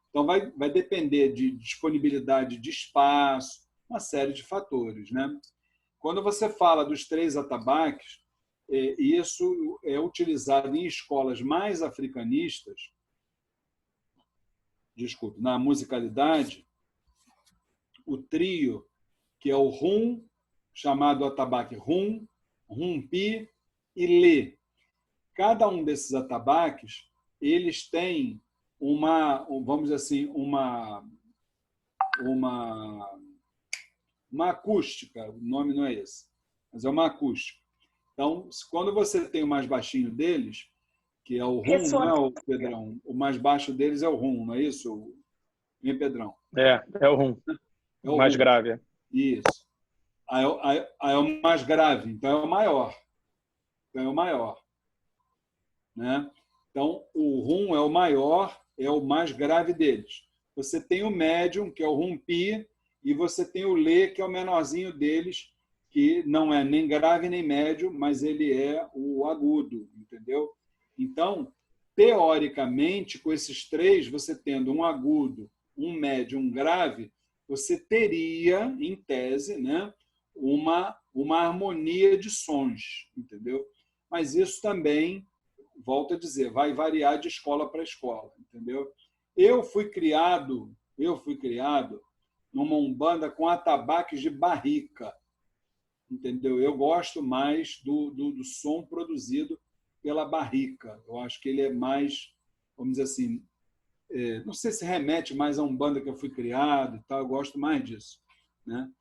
Então, vai depender de disponibilidade de espaço, uma série de fatores, né? Quando você fala dos 3 atabaques, isso é utilizado em escolas mais africanistas, desculpe, na musicalidade, o trio, que é o rum, chamado atabaque rum, rumpi e lê. Cada um desses atabaques, eles têm vamos dizer assim, uma acústica, o nome não é esse, mas é uma acústica. Então, quando você tem o mais baixinho deles, que é o rum, não é o Pedrão, o mais baixo deles é o rum, não é isso, Pedrão? É o rum, é o mais rum. grave. Isso. Aí é o mais grave, então é o maior. Né? Então, o rum é o maior, é o mais grave deles. Você tem o médium, que é o rumpi, e você tem o lê, que é o menorzinho deles, que não é nem grave nem médio, mas ele é o agudo, entendeu? Então, teoricamente, com esses 3, você tendo um agudo, um médio, um grave, você teria, em tese, né, uma harmonia de sons, entendeu? Mas isso também, volto a dizer, vai variar de escola para escola, entendeu? Eu fui criado numa umbanda com atabaques de barrica, entendeu? Eu gosto mais do som produzido pela barrica. Eu acho que ele é mais, vamos dizer assim, não sei se remete mais a umbanda que eu fui criado e tal, eu gosto mais disso, né?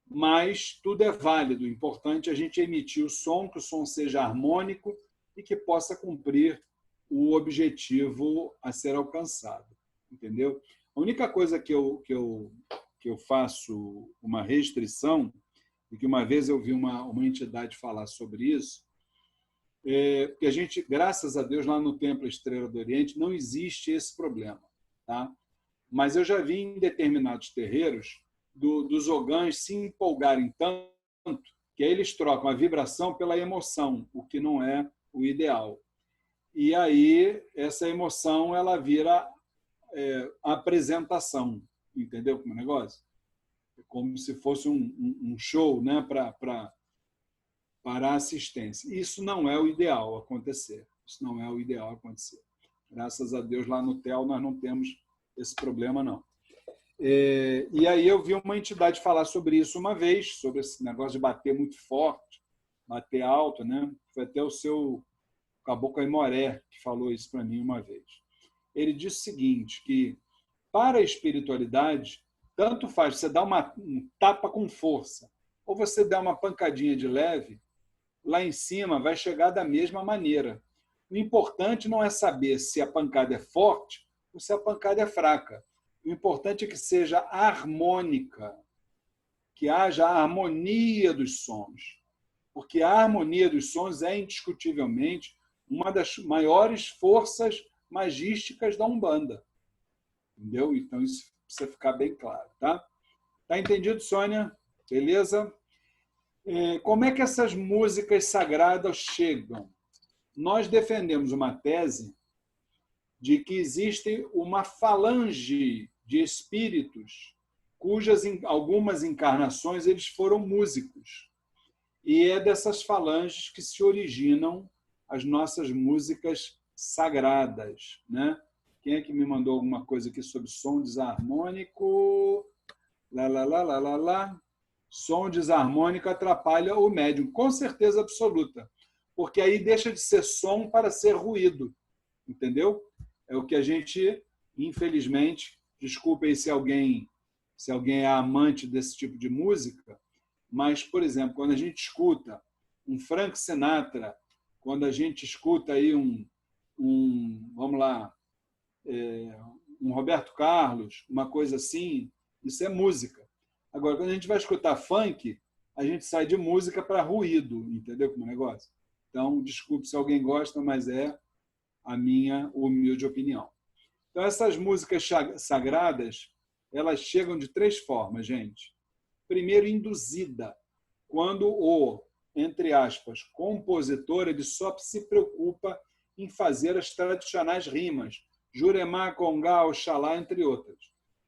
Mas tudo é válido. O importante é a gente emitir o som, que o som seja harmônico e que possa cumprir o objetivo a ser alcançado, entendeu? A única coisa que eu faço uma restrição, e que uma vez eu vi uma entidade falar sobre isso, porque a gente, graças a Deus, lá no Templo Estrela do Oriente, não existe esse problema, tá? Mas eu já vi em determinados terreiros dos ogãs se empolgarem tanto que aí eles trocam a vibração pela emoção, o que não é o ideal. E aí essa emoção ela vira apresentação, entendeu como é o negócio? É como se fosse um show, né, para a assistência. Isso não é o ideal acontecer. Graças a Deus, lá no TEL nós não temos esse problema, não. E aí eu vi uma entidade falar sobre isso uma vez, sobre esse negócio de bater muito forte, bater alto, né? Foi até o seu Caboclo Aimoré que falou isso para mim uma vez. Ele disse o seguinte, que para a espiritualidade, tanto faz você dar um tapa com força ou você dar uma pancadinha de leve, lá em cima vai chegar da mesma maneira. O importante não é saber se a pancada é forte ou se a pancada é fraca. O importante é que seja harmônica, que haja a harmonia dos sons. Porque a harmonia dos sons é, indiscutivelmente, uma das maiores forças magísticas da Umbanda. Entendeu? Então, isso precisa ficar bem claro. Tá entendido, Sônia? Beleza? Como é que essas músicas sagradas chegam? Nós defendemos uma tese de que existe uma falange de espíritos cujas algumas encarnações eles foram músicos. E é dessas falanges que se originam as nossas músicas sagradas, né? Quem é que me mandou alguma coisa aqui sobre som desarmônico? Lá. Som desarmônico atrapalha o médium, com certeza absoluta, porque aí deixa de ser som para ser ruído, entendeu? É o que a gente, infelizmente, desculpe aí se alguém é amante desse tipo de música, mas, por exemplo, quando a gente escuta um Frank Sinatra, quando a gente escuta aí vamos lá, um Roberto Carlos, uma coisa assim, isso é música. Agora, quando a gente vai escutar funk, a gente sai de música para ruído, entendeu como é o negócio? Então, desculpe se alguém gosta, mas é a minha humilde opinião. Então, essas músicas sagradas, elas chegam de 3 formas, gente. Primeiro, induzida, quando o, entre aspas, compositor, ele só se preocupa em fazer as tradicionais rimas, Juremá, Congá, Oxalá, entre outras.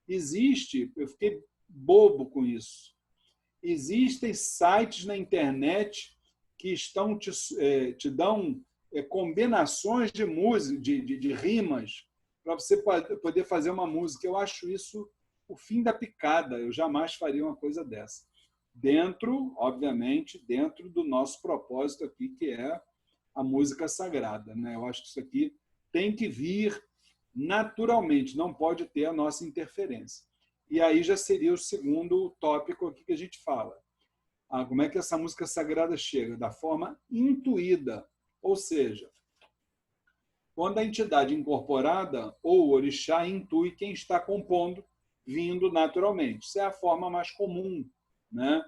Eu fiquei bobo com isso. Existem sites na internet que te dão combinações de música, de rimas, para você poder fazer uma música. Eu acho isso o fim da picada. Eu jamais faria uma coisa dessa. Obviamente, dentro do nosso propósito aqui, que é a música sagrada, né? Eu acho que isso aqui tem que vir naturalmente, não pode ter a nossa interferência. E aí já seria o segundo tópico aqui que a gente fala. Como é que essa música sagrada chega? Da forma intuída, ou seja, quando a entidade incorporada ou o orixá intui quem está compondo, vindo naturalmente. Isso é a forma mais comum, né?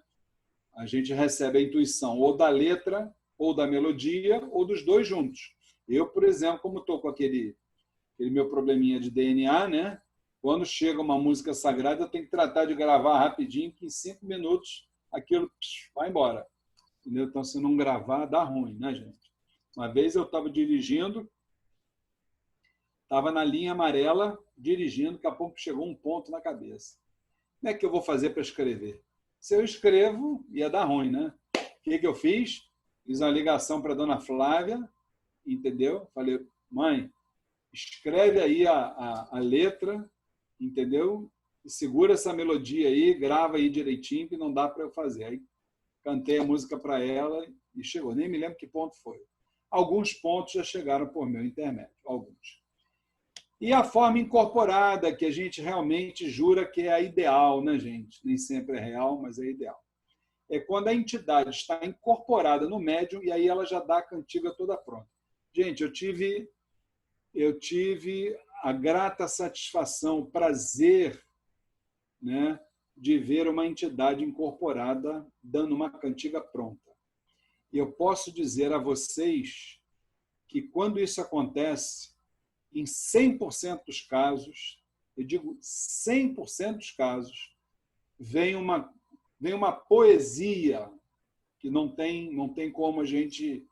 A gente recebe a intuição ou da letra, ou da melodia, ou dos dois juntos. Eu, por exemplo, como estou com aquele meu probleminha de DNA, né? Quando chega uma música sagrada, eu tenho que tratar de gravar rapidinho, que em 5 minutos aquilo vai embora. Entendeu? Então, se não gravar, dá ruim, né, gente? Uma vez eu estava dirigindo, estava na linha amarela, dirigindo, daqui a pouco chegou um ponto na cabeça. Como é que eu vou fazer para escrever? Se eu escrevo, ia dar ruim, né? O que eu fiz? Fiz uma ligação para a dona Flávia, entendeu? Falei, mãe, escreve aí a letra, entendeu? E segura essa melodia aí, grava aí direitinho, que não dá para eu fazer. Aí cantei a música para ela e chegou. Nem me lembro que ponto foi. Alguns pontos já chegaram por meu intermédio, alguns. E a forma incorporada, que a gente realmente jura que é a ideal, né, gente? Nem sempre é real, mas é ideal. É quando a entidade está incorporada no médium e aí ela já dá a cantiga toda pronta. Gente, eu tive a grata satisfação, o prazer, né, de ver uma entidade incorporada dando uma cantiga pronta. E eu posso dizer a vocês que quando isso acontece, em 100% dos casos, eu digo 100% dos casos, vem uma poesia que não tem como a gente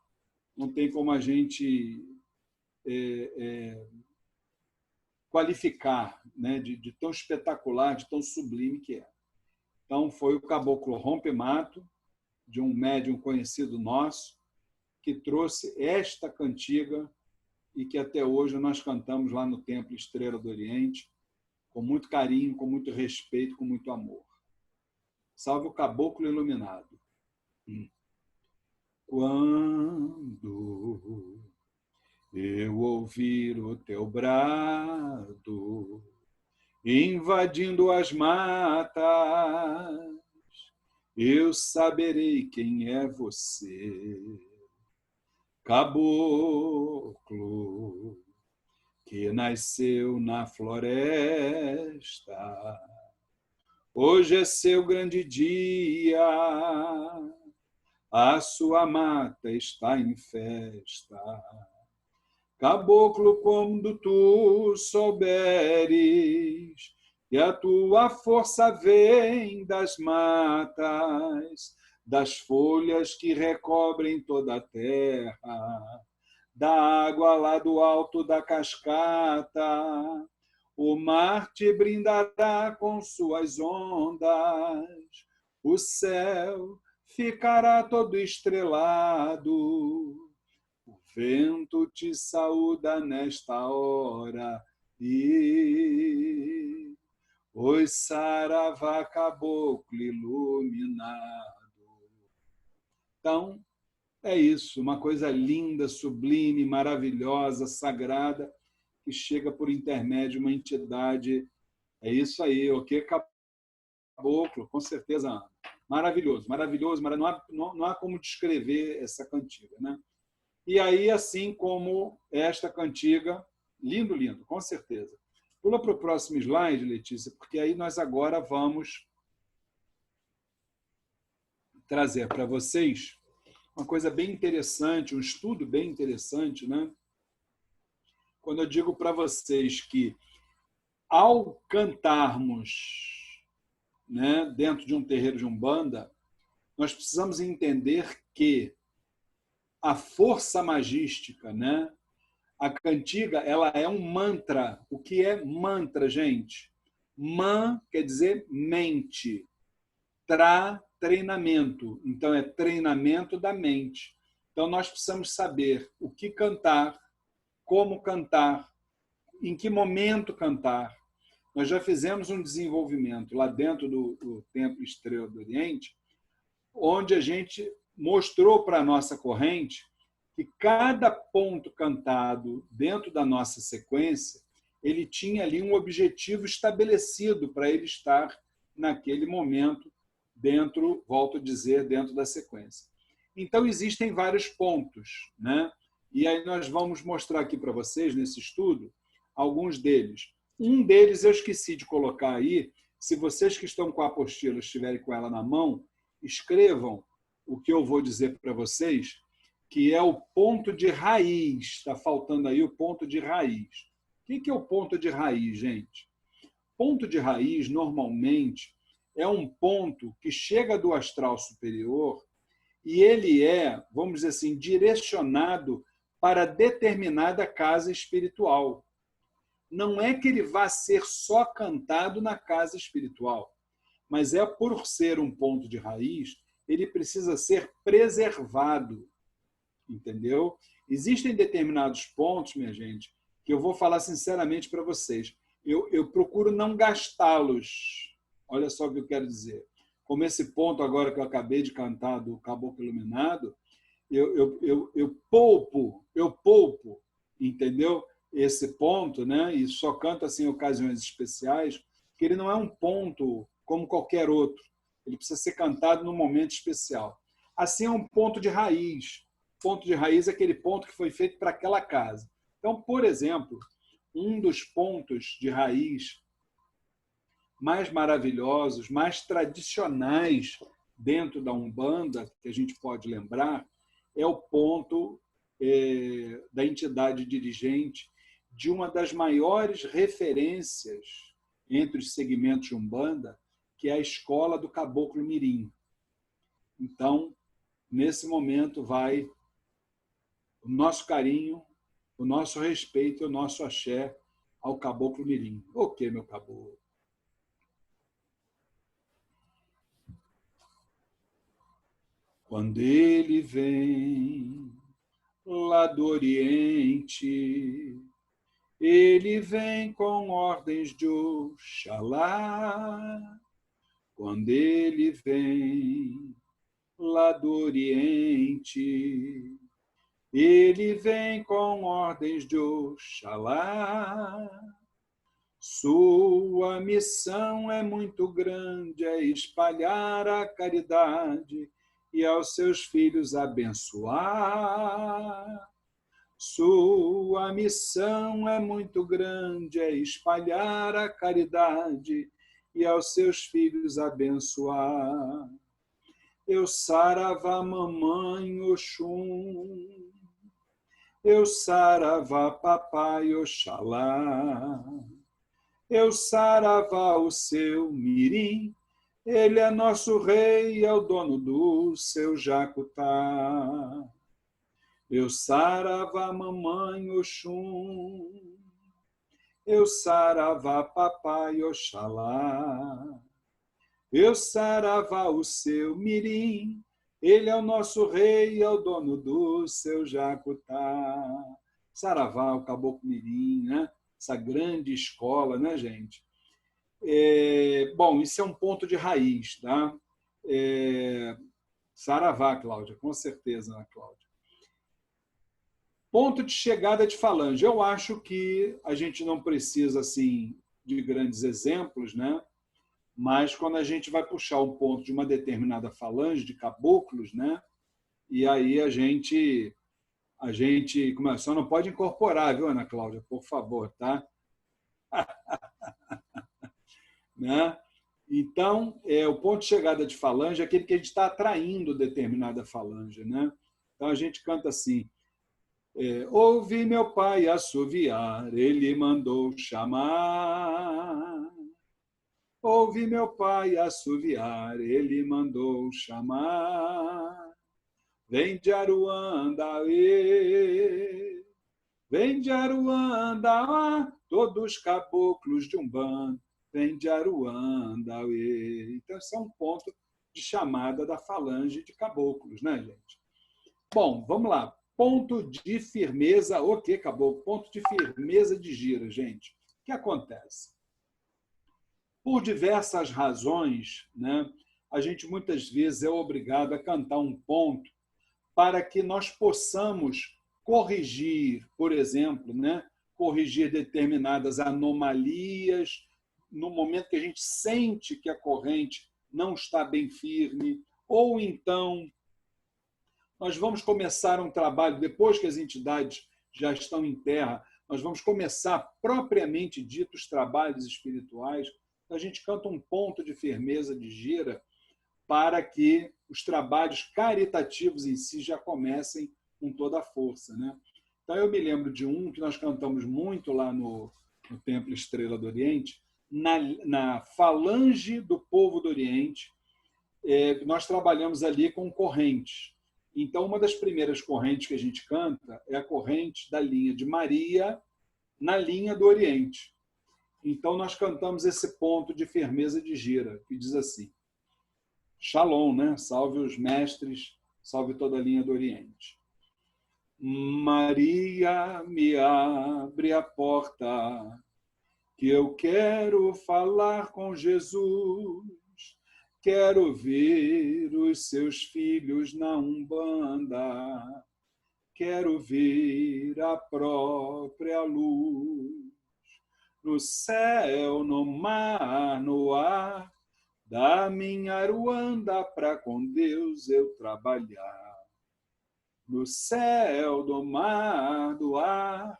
qualificar, né, de tão espetacular, de tão sublime que é. Então, foi o caboclo Rompe-Mato, de um médium conhecido nosso, que trouxe esta cantiga e que até hoje nós cantamos lá no Templo Estrela do Oriente, com muito carinho, com muito respeito, com muito amor. Salve o caboclo iluminado. Quando eu ouvir o teu brado invadindo as matas, eu saberei quem é você, caboclo que nasceu na floresta. Hoje é seu grande dia, a sua mata está em festa. Caboclo, quando tu souberes que a tua força vem das matas, das folhas que recobrem toda a terra, da água lá do alto da cascata, o mar te brindará com suas ondas, o céu ficará todo estrelado, o vento te saúda nesta hora e oi, saravá, caboclo iluminado. Então, é isso, uma coisa linda, sublime, maravilhosa, sagrada, que chega por intermédio de uma entidade. É isso aí, ok? Caboclo, com certeza, maravilhoso, maravilhoso, não há como descrever essa cantiga, né? E aí, assim como esta cantiga, lindo, lindo, com certeza. Pula para o próximo slide, Letícia, porque aí nós agora vamos trazer para vocês uma coisa bem interessante, um estudo bem interessante, né? quando eu digo para vocês que, ao cantarmos, né, dentro de um terreiro de Umbanda, nós precisamos entender que a força magística, né, a cantiga, ela é um mantra. O que é mantra, gente? Man quer dizer mente. Treinamento. Então, é treinamento da mente. Então, nós precisamos saber o que cantar, como cantar, em que momento cantar. Nós já fizemos um desenvolvimento lá dentro do Templo Estrela do Oriente, onde a gente mostrou para a nossa corrente que cada ponto cantado dentro da nossa sequência, ele tinha ali um objetivo estabelecido para ele estar naquele momento dentro, volto a dizer, dentro da sequência. Então, existem vários pontos, né? E aí nós vamos mostrar aqui para vocês, nesse estudo, alguns deles. Um deles eu esqueci de colocar aí. Se vocês que estão com a apostila estiverem com ela na mão, escrevam o que eu vou dizer para vocês, que é o ponto de raiz. Está faltando aí o ponto de raiz. O que é o ponto de raiz, gente? Ponto de raiz, normalmente, é um ponto que chega do astral superior e ele é, vamos dizer assim, direcionado para determinada casa espiritual. Não é que ele vá ser só cantado na casa espiritual, mas é por ser um ponto de raiz, ele precisa ser preservado. Entendeu? Existem determinados pontos, minha gente, que eu vou falar sinceramente para vocês. Eu procuro não gastá-los. Olha só o que eu quero dizer. Como esse ponto agora que eu acabei de cantar do Caboclo Iluminado, eu poupo, entendeu? Esse ponto, né? E só canto assim em ocasiões especiais, que ele não é um ponto como qualquer outro. Ele precisa ser cantado num momento especial. Assim é um ponto de raiz. Ponto de raiz é aquele ponto que foi feito para aquela casa. Então, por exemplo, um dos pontos de raiz mais maravilhosos, mais tradicionais dentro da Umbanda, que a gente pode lembrar, é o ponto da entidade dirigente de uma das maiores referências entre os segmentos de Umbanda, que é a escola do Caboclo Mirim. Então, nesse momento, vai o nosso carinho, o nosso respeito e o nosso axé ao Caboclo Mirim. O que, meu caboclo? Quando ele vem lá do Oriente, ele vem com ordens de Oxalá. Quando ele vem lá do Oriente, ele vem com ordens de Oxalá. Sua missão é muito grande, é espalhar a caridade e aos seus filhos abençoar. Sua missão é muito grande, é espalhar a caridade e aos seus filhos abençoar. Eu saravá mamãe Oxum, eu saravá papai Oxalá, eu saravá o seu mirim, ele é nosso rei, é o dono do seu jacutá. Eu saravá mamãe Oxum, eu saravá papai Oxalá, eu saravá o seu mirim, ele é o nosso rei, é o dono do seu jacutá. Saravá, o Caboclo Mirim, né? Essa grande escola, né, gente? Bom, isso é um ponto de raiz, tá? Saravá, Cláudia, com certeza, né, Cláudia? Ponto de chegada de falange. Eu acho que a gente não precisa assim de grandes exemplos, né? Mas quando a gente vai puxar um ponto de uma determinada falange de caboclos, né? E aí a gente só não pode incorporar, viu, Ana Cláudia? Por favor, tá? Né? Então, o ponto de chegada de falange é aquele que a gente está atraindo determinada falange, né? Então a gente canta assim: Ouvi meu pai assoviar, ele mandou chamar. Ouvi meu pai assoviar, ele mandou chamar. Vem de Aruanda, vem de Aruanda, todos caboclos de Umbanda, vem de Aruanda. Então, esse é um ponto de chamada da falange de caboclos, né, gente? Bom, vamos lá. Ponto de firmeza, o que, caboclo? Ponto de firmeza de gira, gente. O que acontece? Por diversas razões, né, a gente muitas vezes é obrigado a cantar um ponto para que nós possamos corrigir, por exemplo, né, corrigir determinadas anomalias no momento que a gente sente que a corrente não está bem firme, ou então nós vamos começar um trabalho, depois que as entidades já estão em terra, nós vamos começar propriamente dito os trabalhos espirituais, a gente canta um ponto de firmeza de gira para que os trabalhos caritativos em si já comecem com toda a força, né? Então, eu me lembro de um que nós cantamos muito lá no Templo Estrela do Oriente, na falange do povo do Oriente, nós trabalhamos ali com correntes. Então, uma das primeiras correntes que a gente canta é a corrente da linha de Maria na linha do Oriente. Então, nós cantamos esse ponto de firmeza de gira, que diz assim: Shalom, né? Salve os mestres, salve toda a linha do Oriente. Maria, me abre a porta, que eu quero falar com Jesus. Quero ver os seus filhos na Umbanda. Quero ver a própria luz. No céu, no mar, no ar, da minha Aruanda pra com Deus eu trabalhar. No céu, do mar, do ar,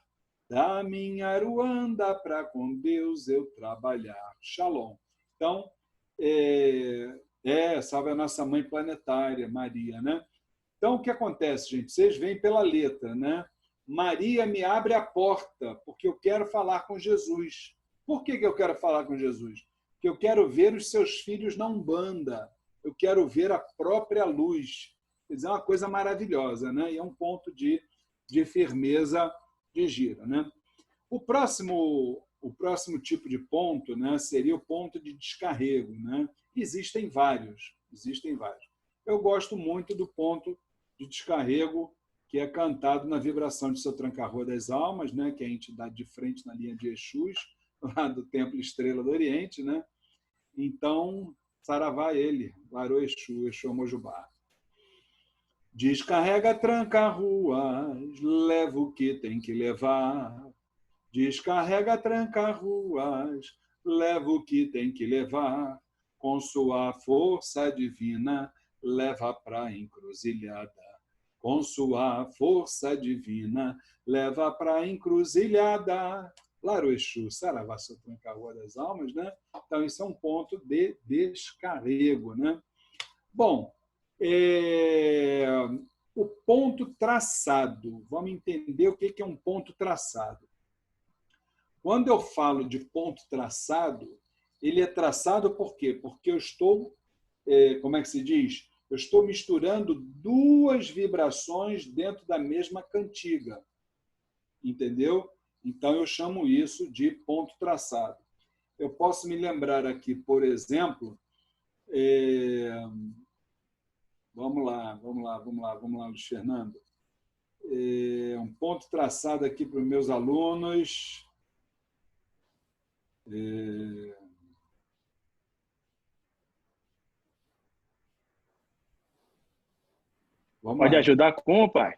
da minha Aruanda pra com Deus eu trabalhar. Shalom. Então, salve a nossa mãe planetária, Maria, né? Então, o que acontece, gente? Vocês veem pela letra, né? Maria, me abre a porta, porque eu quero falar com Jesus. Por que eu quero falar com Jesus? Porque eu quero ver os seus filhos na Umbanda. Eu quero ver a própria luz. Quer dizer, é uma coisa maravilhosa, né? E é um ponto de firmeza de gira, né? O próximo tipo de ponto, né, seria o ponto de descarrego, né? Existem vários. Eu gosto muito do ponto de descarrego que é cantado na vibração de seu Tranca-Rua das Almas, né, que é a entidade de frente na linha de Exus, lá do Templo Estrela do Oriente, né? Então, saravá ele, Larô Exu, Exu Mojubá. Descarrega tranca-ruas, leva o que tem que levar. Descarrega tranca-ruas, leva o que tem que levar. Com sua força divina, leva para a encruzilhada. Com sua força divina, leva para a encruzilhada. Larô Exu, saravá, seu Tranca-Rua das Almas, né? Então, isso é um ponto de descarrego, né? Bom, o ponto traçado. Vamos entender o que é um ponto traçado. Quando eu falo de ponto traçado, ele é traçado por quê? Porque eu estou, como é que se diz? Eu estou misturando duas vibrações dentro da mesma cantiga. Entendeu? Então, eu chamo isso de ponto traçado. Eu posso me lembrar aqui, por exemplo, vamos lá, Luiz Fernando. Um ponto traçado aqui para os meus alunos. Pode ajudar com, pai?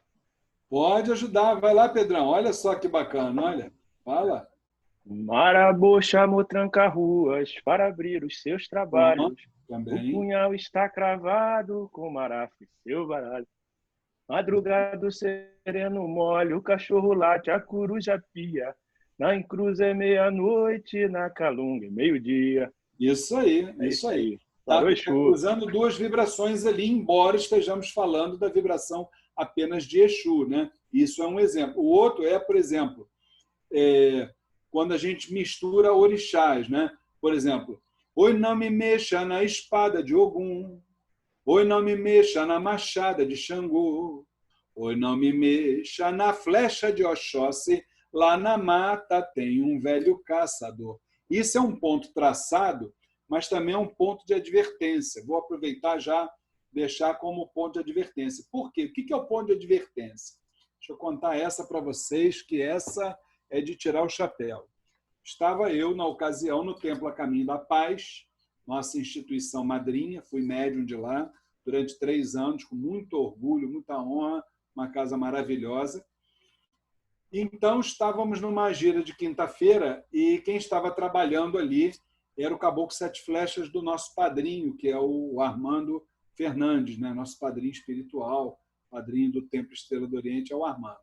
Pode ajudar. Vai lá, Pedrão. Olha só que bacana. Olha. Fala. Marabô chamou Tranca-Ruas para abrir os seus trabalhos. Também. O punhal está cravado com Marafa e seu baralho. Madrugado sereno mole, o cachorro late, a coruja pia. Na encruza é meia-noite, na calunga é meio-dia. Isso aí, isso aí. Está usando duas vibrações ali, embora estejamos falando da vibração apenas de Exu, né? Isso é um exemplo. O outro é, por exemplo, quando a gente mistura orixás, né? Por exemplo, oi, não me mexa na espada de Ogum, oi, não me mexa na machada de Xangô, oi, não me mexa na flecha de Oxóssi, lá na mata tem um velho caçador. Isso é um ponto traçado, mas também é um ponto de advertência. Vou aproveitar já, deixar como ponto de advertência. Por quê? O que é o ponto de advertência? Deixa eu contar essa para vocês, que essa é de tirar o chapéu. Estava eu, na ocasião, no Templo A Caminho da Paz, nossa instituição madrinha, fui médium de lá durante 3 anos, com muito orgulho, muita honra, uma casa maravilhosa. Então, estávamos numa gira de quinta-feira e quem estava trabalhando ali era o Caboclo Sete Flechas do nosso padrinho, que é o Armando Fernandes, né? Nosso padrinho espiritual, padrinho do Templo Estrela do Oriente, é o Armando.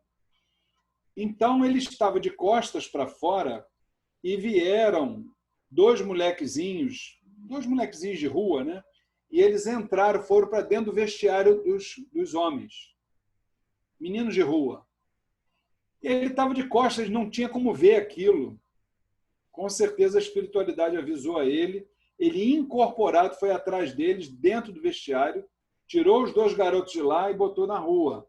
Então, ele estava de costas para fora e vieram 2 molequezinhos de rua, né? E eles entraram, foram para dentro do vestiário dos homens, meninos de rua. Ele estava de costas, não tinha como ver aquilo. Com certeza a espiritualidade avisou a ele. Ele, incorporado, foi atrás deles, dentro do vestiário, tirou os 2 garotos de lá e botou na rua.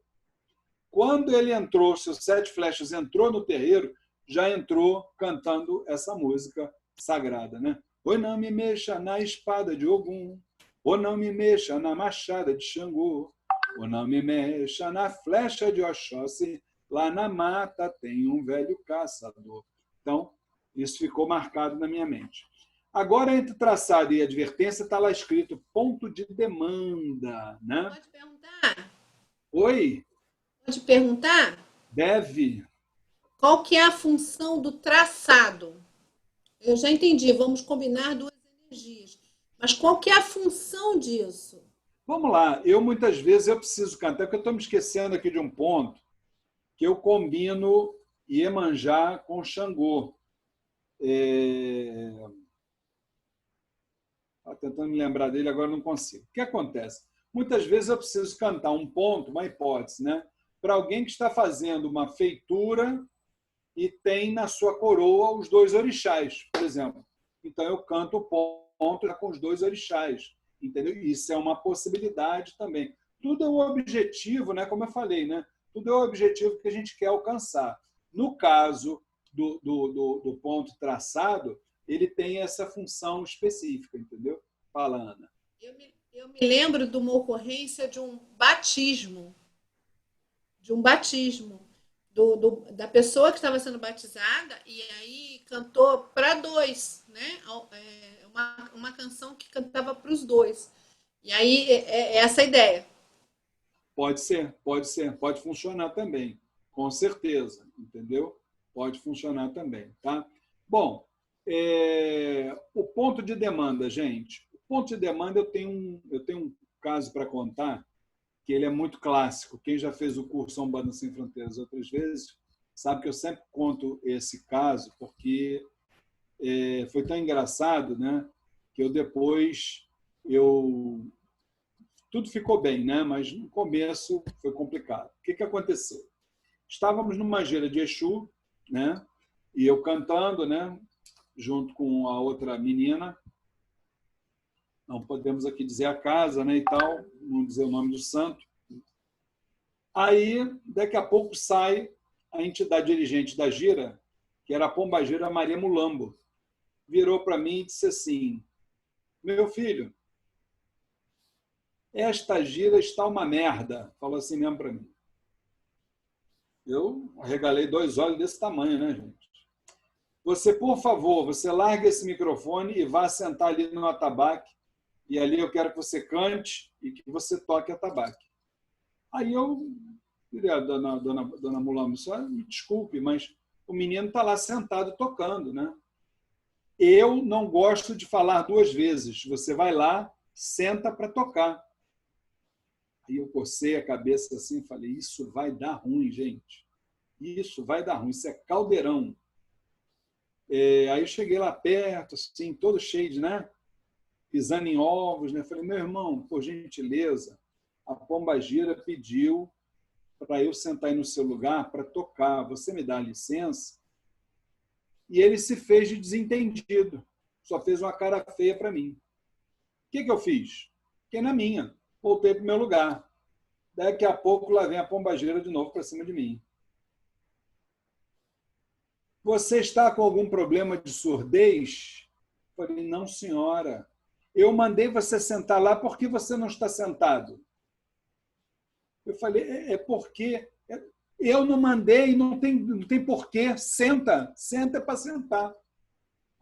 Quando ele entrou, seus 7 flechas entrou no terreiro, já entrou cantando essa música sagrada, né? Oi, não me mexa na espada de Ogum, ou não me mexa na machada de Xangô, ou não me mexa na flecha de Oxóssi, lá na mata tem um velho caçador. Então, isso ficou marcado na minha mente. Agora, entre traçado e advertência, está lá escrito ponto de demanda, né? Pode perguntar? Oi? Pode perguntar? Deve. Qual que é a função do traçado? Eu já entendi, vamos combinar 2 energias. Mas qual que é a função disso? Vamos lá. Muitas vezes, eu preciso cantar, porque eu estou me esquecendo aqui de um ponto que eu combino Iemanjá com Xangô. Tentando me lembrar dele, agora não consigo. O que acontece? Muitas vezes eu preciso cantar um ponto, uma hipótese, né? Para alguém que está fazendo uma feitura e tem na sua coroa os 2 orixás, por exemplo. Então, eu canto o ponto com os 2 orixás. Entendeu? Isso é uma possibilidade também. Tudo é o objetivo, né? Como eu falei, né? Tudo é o objetivo que a gente quer alcançar. No caso do ponto traçado, ele tem essa função específica, entendeu? Fala, Ana. Eu me lembro de uma ocorrência de um batismo. Da pessoa que estava sendo batizada e aí cantou para 2, né? Uma canção que cantava para os 2. E aí é essa a ideia. Pode ser, pode funcionar também, com certeza, entendeu? Pode funcionar também, tá? Bom, o ponto de demanda, gente. O ponto de demanda, eu tenho um caso para contar, que ele é muito clássico. Quem já fez o curso Umbanda Sem Fronteiras outras vezes, sabe que eu sempre conto esse caso, porque foi tão engraçado, né? Que tudo ficou bem, né? Mas no começo foi complicado. O que aconteceu? Estávamos numa gira de Exu, né? E eu cantando, né? Junto com a outra menina. Não podemos aqui dizer a casa, né? E tal, não dizer o nome do santo. Aí, daqui a pouco, sai a entidade dirigente da gira, que era a pombagira Maria Mulambo. Virou para mim e disse assim: meu filho, esta gira está uma merda. Falou assim mesmo para mim. Eu arregalei 2 olhos desse tamanho, né, gente? Você, por favor, você larga esse microfone e vá sentar ali no atabaque, e ali eu quero que você cante e que você toque atabaque. Aí eu falei, dona Mulambo, só me desculpe, mas o menino está lá sentado tocando, né? Eu não gosto de falar 2 vezes. Você vai lá, senta para tocar. Aí eu cocei a cabeça assim e falei, isso vai dar ruim, gente. Isso vai dar ruim, isso é caldeirão. Aí eu cheguei lá perto, assim, todo cheio de, né? Pisando em ovos, né? Falei, meu irmão, por gentileza, a pombagira pediu para eu sentar aí no seu lugar para tocar. Você me dá licença? E ele se fez de desentendido. Só fez uma cara feia para mim. O que eu fiz? Fiquei na minha. Voltei para o meu lugar. Daqui a pouco lá vem a pombagira de novo para cima de mim. Você está com algum problema de surdez? Eu falei, não, senhora. Eu mandei você sentar lá, por que você não está sentado? Eu falei, é porque eu não mandei, não tem porquê. Senta para sentar.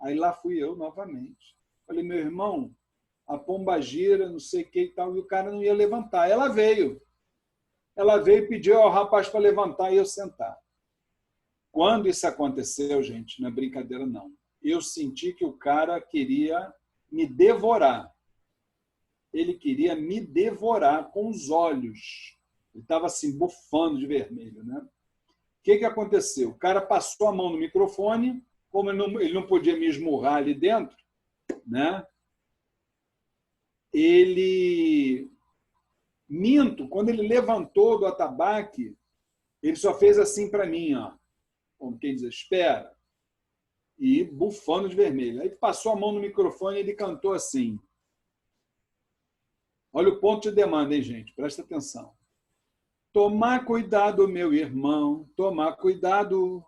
Aí lá fui eu novamente. Falei, meu irmão, a pombagira, não sei o que e tal, e o cara não ia levantar. Ela veio e pediu ao rapaz para levantar e eu sentar. Quando isso aconteceu, gente, não é brincadeira, não. Eu senti que o cara queria me devorar. Ele queria me devorar com os olhos. Ele estava assim, bufando de vermelho, né? O que aconteceu? O cara passou a mão no microfone, como ele não podia me esmurrar ali dentro, né? Quando ele levantou do atabaque, ele só fez assim para mim, ó, como quem diz, espera, e bufando de vermelho. Aí passou a mão no microfone e ele cantou assim. Olha o ponto de demanda, hein, gente? Presta atenção. Tomar cuidado, meu irmão, tomar cuidado.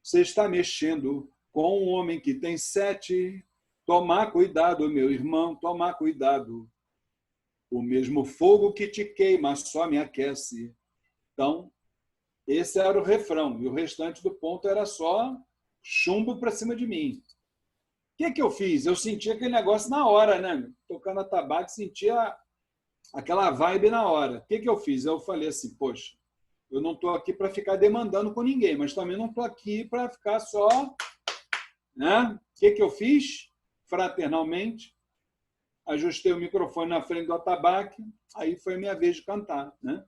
Você está mexendo com um homem que tem 7. Tomar cuidado, meu irmão, tomar cuidado. O mesmo fogo que te queima só me aquece. Então, esse era o refrão. E o restante do ponto era só chumbo para cima de mim. O que eu fiz? Eu senti aquele negócio na hora, né? Tocando a tabaco, sentia aquela vibe na hora. O que eu fiz? Eu falei assim, poxa, eu não estou aqui para ficar demandando com ninguém, mas também não estou aqui para ficar só... Né? O que eu fiz? Fraternalmente, ajustei o microfone na frente do atabaque, aí foi a minha vez de cantar. Né?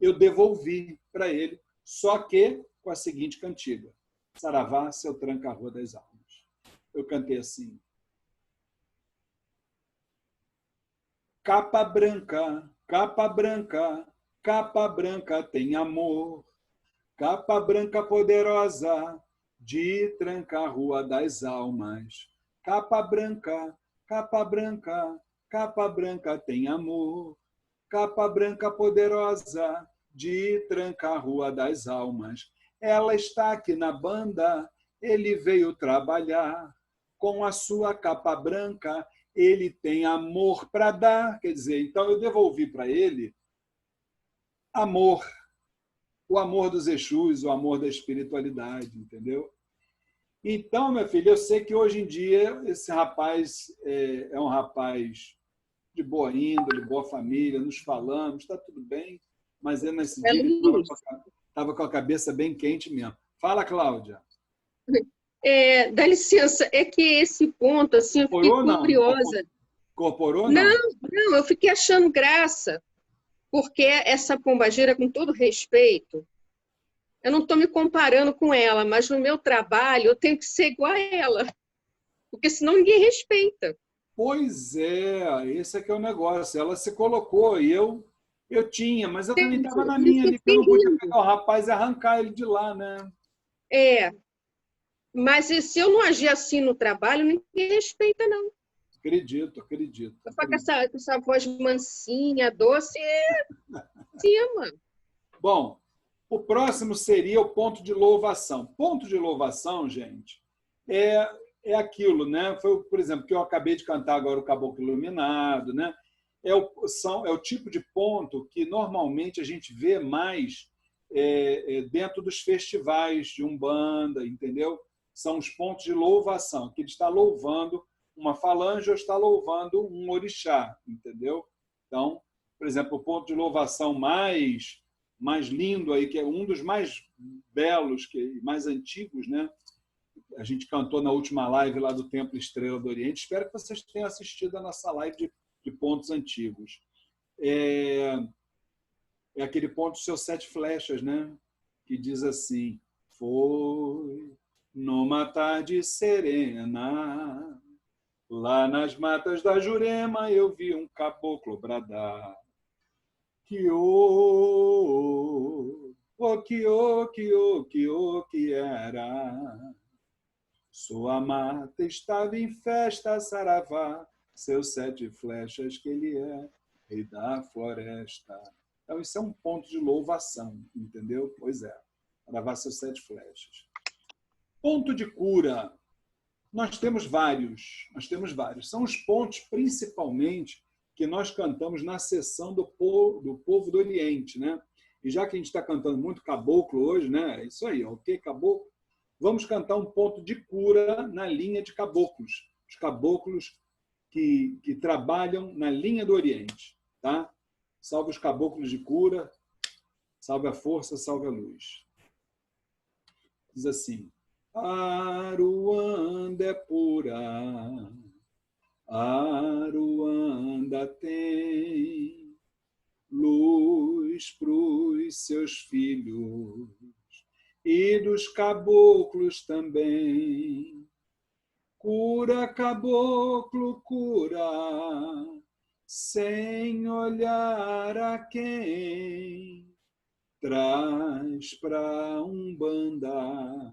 Eu devolvi para ele, só que com a seguinte cantiga. Saravá, seu tranca-rua das almas. Eu cantei assim. Capa branca, capa branca, capa branca tem amor. Capa branca poderosa, de tranca-rua das almas. Capa branca, capa branca, capa branca tem amor. Capa branca poderosa, de tranca-rua das almas. Ela está aqui na banda, ele veio trabalhar. Com a sua capa branca, ele tem amor para dar. Quer dizer, então eu devolvi para ele amor. O amor dos Exus, o amor da espiritualidade, entendeu? Então, minha filha, eu sei que hoje em dia esse rapaz é um rapaz de boa índole, boa família, nos falamos, está tudo bem, mas nesse dia ele estava com a cabeça bem quente mesmo. Fala, Cláudia. Dá licença, é que esse ponto, assim, eu fiquei curiosa. Incorporou, não? Não, eu fiquei achando graça, porque essa pombagira, com todo respeito, eu não estou me comparando com ela, mas no meu trabalho eu tenho que ser igual a ela, porque senão ninguém respeita. Pois é, esse é que é o negócio. Ela se colocou e eu tinha, mas eu também estava na minha ali, porque eu não podia pegar o rapaz e arrancar ele de lá, né? Mas se eu não agir assim no trabalho, ninguém respeita, não. Acredito. Eu falo com essa voz mansinha, doce, cima. Bom, o próximo seria o ponto de louvação. Ponto de louvação, gente, é aquilo, né? Foi, por exemplo, que eu acabei de cantar agora o Caboclo Iluminado, né? É o tipo de ponto que normalmente a gente vê mais dentro dos festivais de Umbanda, entendeu? São os pontos de louvação, que ele está louvando uma falange ou está louvando um orixá, entendeu? Então, por exemplo, o ponto de louvação mais lindo aí, que é um dos mais belos, mais antigos, né? A gente cantou na última live lá do Templo Estrela do Oriente. Espero que vocês tenham assistido a nossa live de pontos antigos. É aquele ponto dos seus 7 flechas, né? Que diz assim: foi numa tarde serena, lá nas matas da Jurema, eu vi um caboclo bradar que o que era. Sua mata estava em festa, saravá, seus 7 flechas que ele é, rei da floresta. Então, isso é um ponto de louvação, entendeu? Pois é, saravá, seus 7 flechas. Ponto de cura. Nós temos vários. São os pontos, principalmente, que nós cantamos na sessão do povo do Oriente, né? E já que a gente está cantando muito caboclo hoje, né? É isso aí, ok, caboclo. Vamos cantar um ponto de cura na linha de caboclos. Os caboclos que trabalham na linha do Oriente, tá? Salve os caboclos de cura, salve a força, salve a luz. Diz assim: Aruanda é pura, Aruanda tem luz pros seus filhos e dos caboclos também. Cura, caboclo, cura, sem olhar a quem. Traz pra Umbanda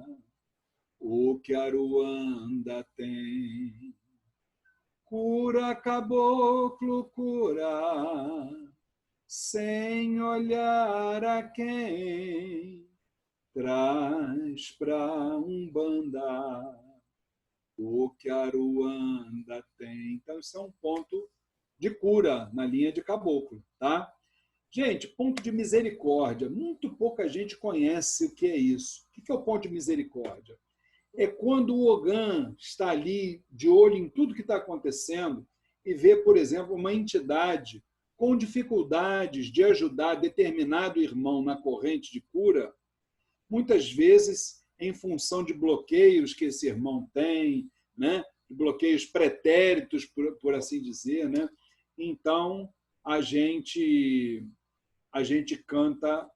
o que Aruanda tem. Cura, caboclo, cura, sem olhar a quem. Traz pra Umbanda o que Aruanda tem. Então, isso é um ponto de cura na linha de caboclo, tá? Gente, ponto de misericórdia. Muito pouca gente conhece o que é isso. O que é o ponto de misericórdia? É quando o Ogã está ali de olho em tudo que está acontecendo e vê, por exemplo, uma entidade com dificuldades de ajudar determinado irmão na corrente de cura, muitas vezes em função de bloqueios que esse irmão tem, né? Bloqueios pretéritos, por assim dizer, né? Então, a gente canta,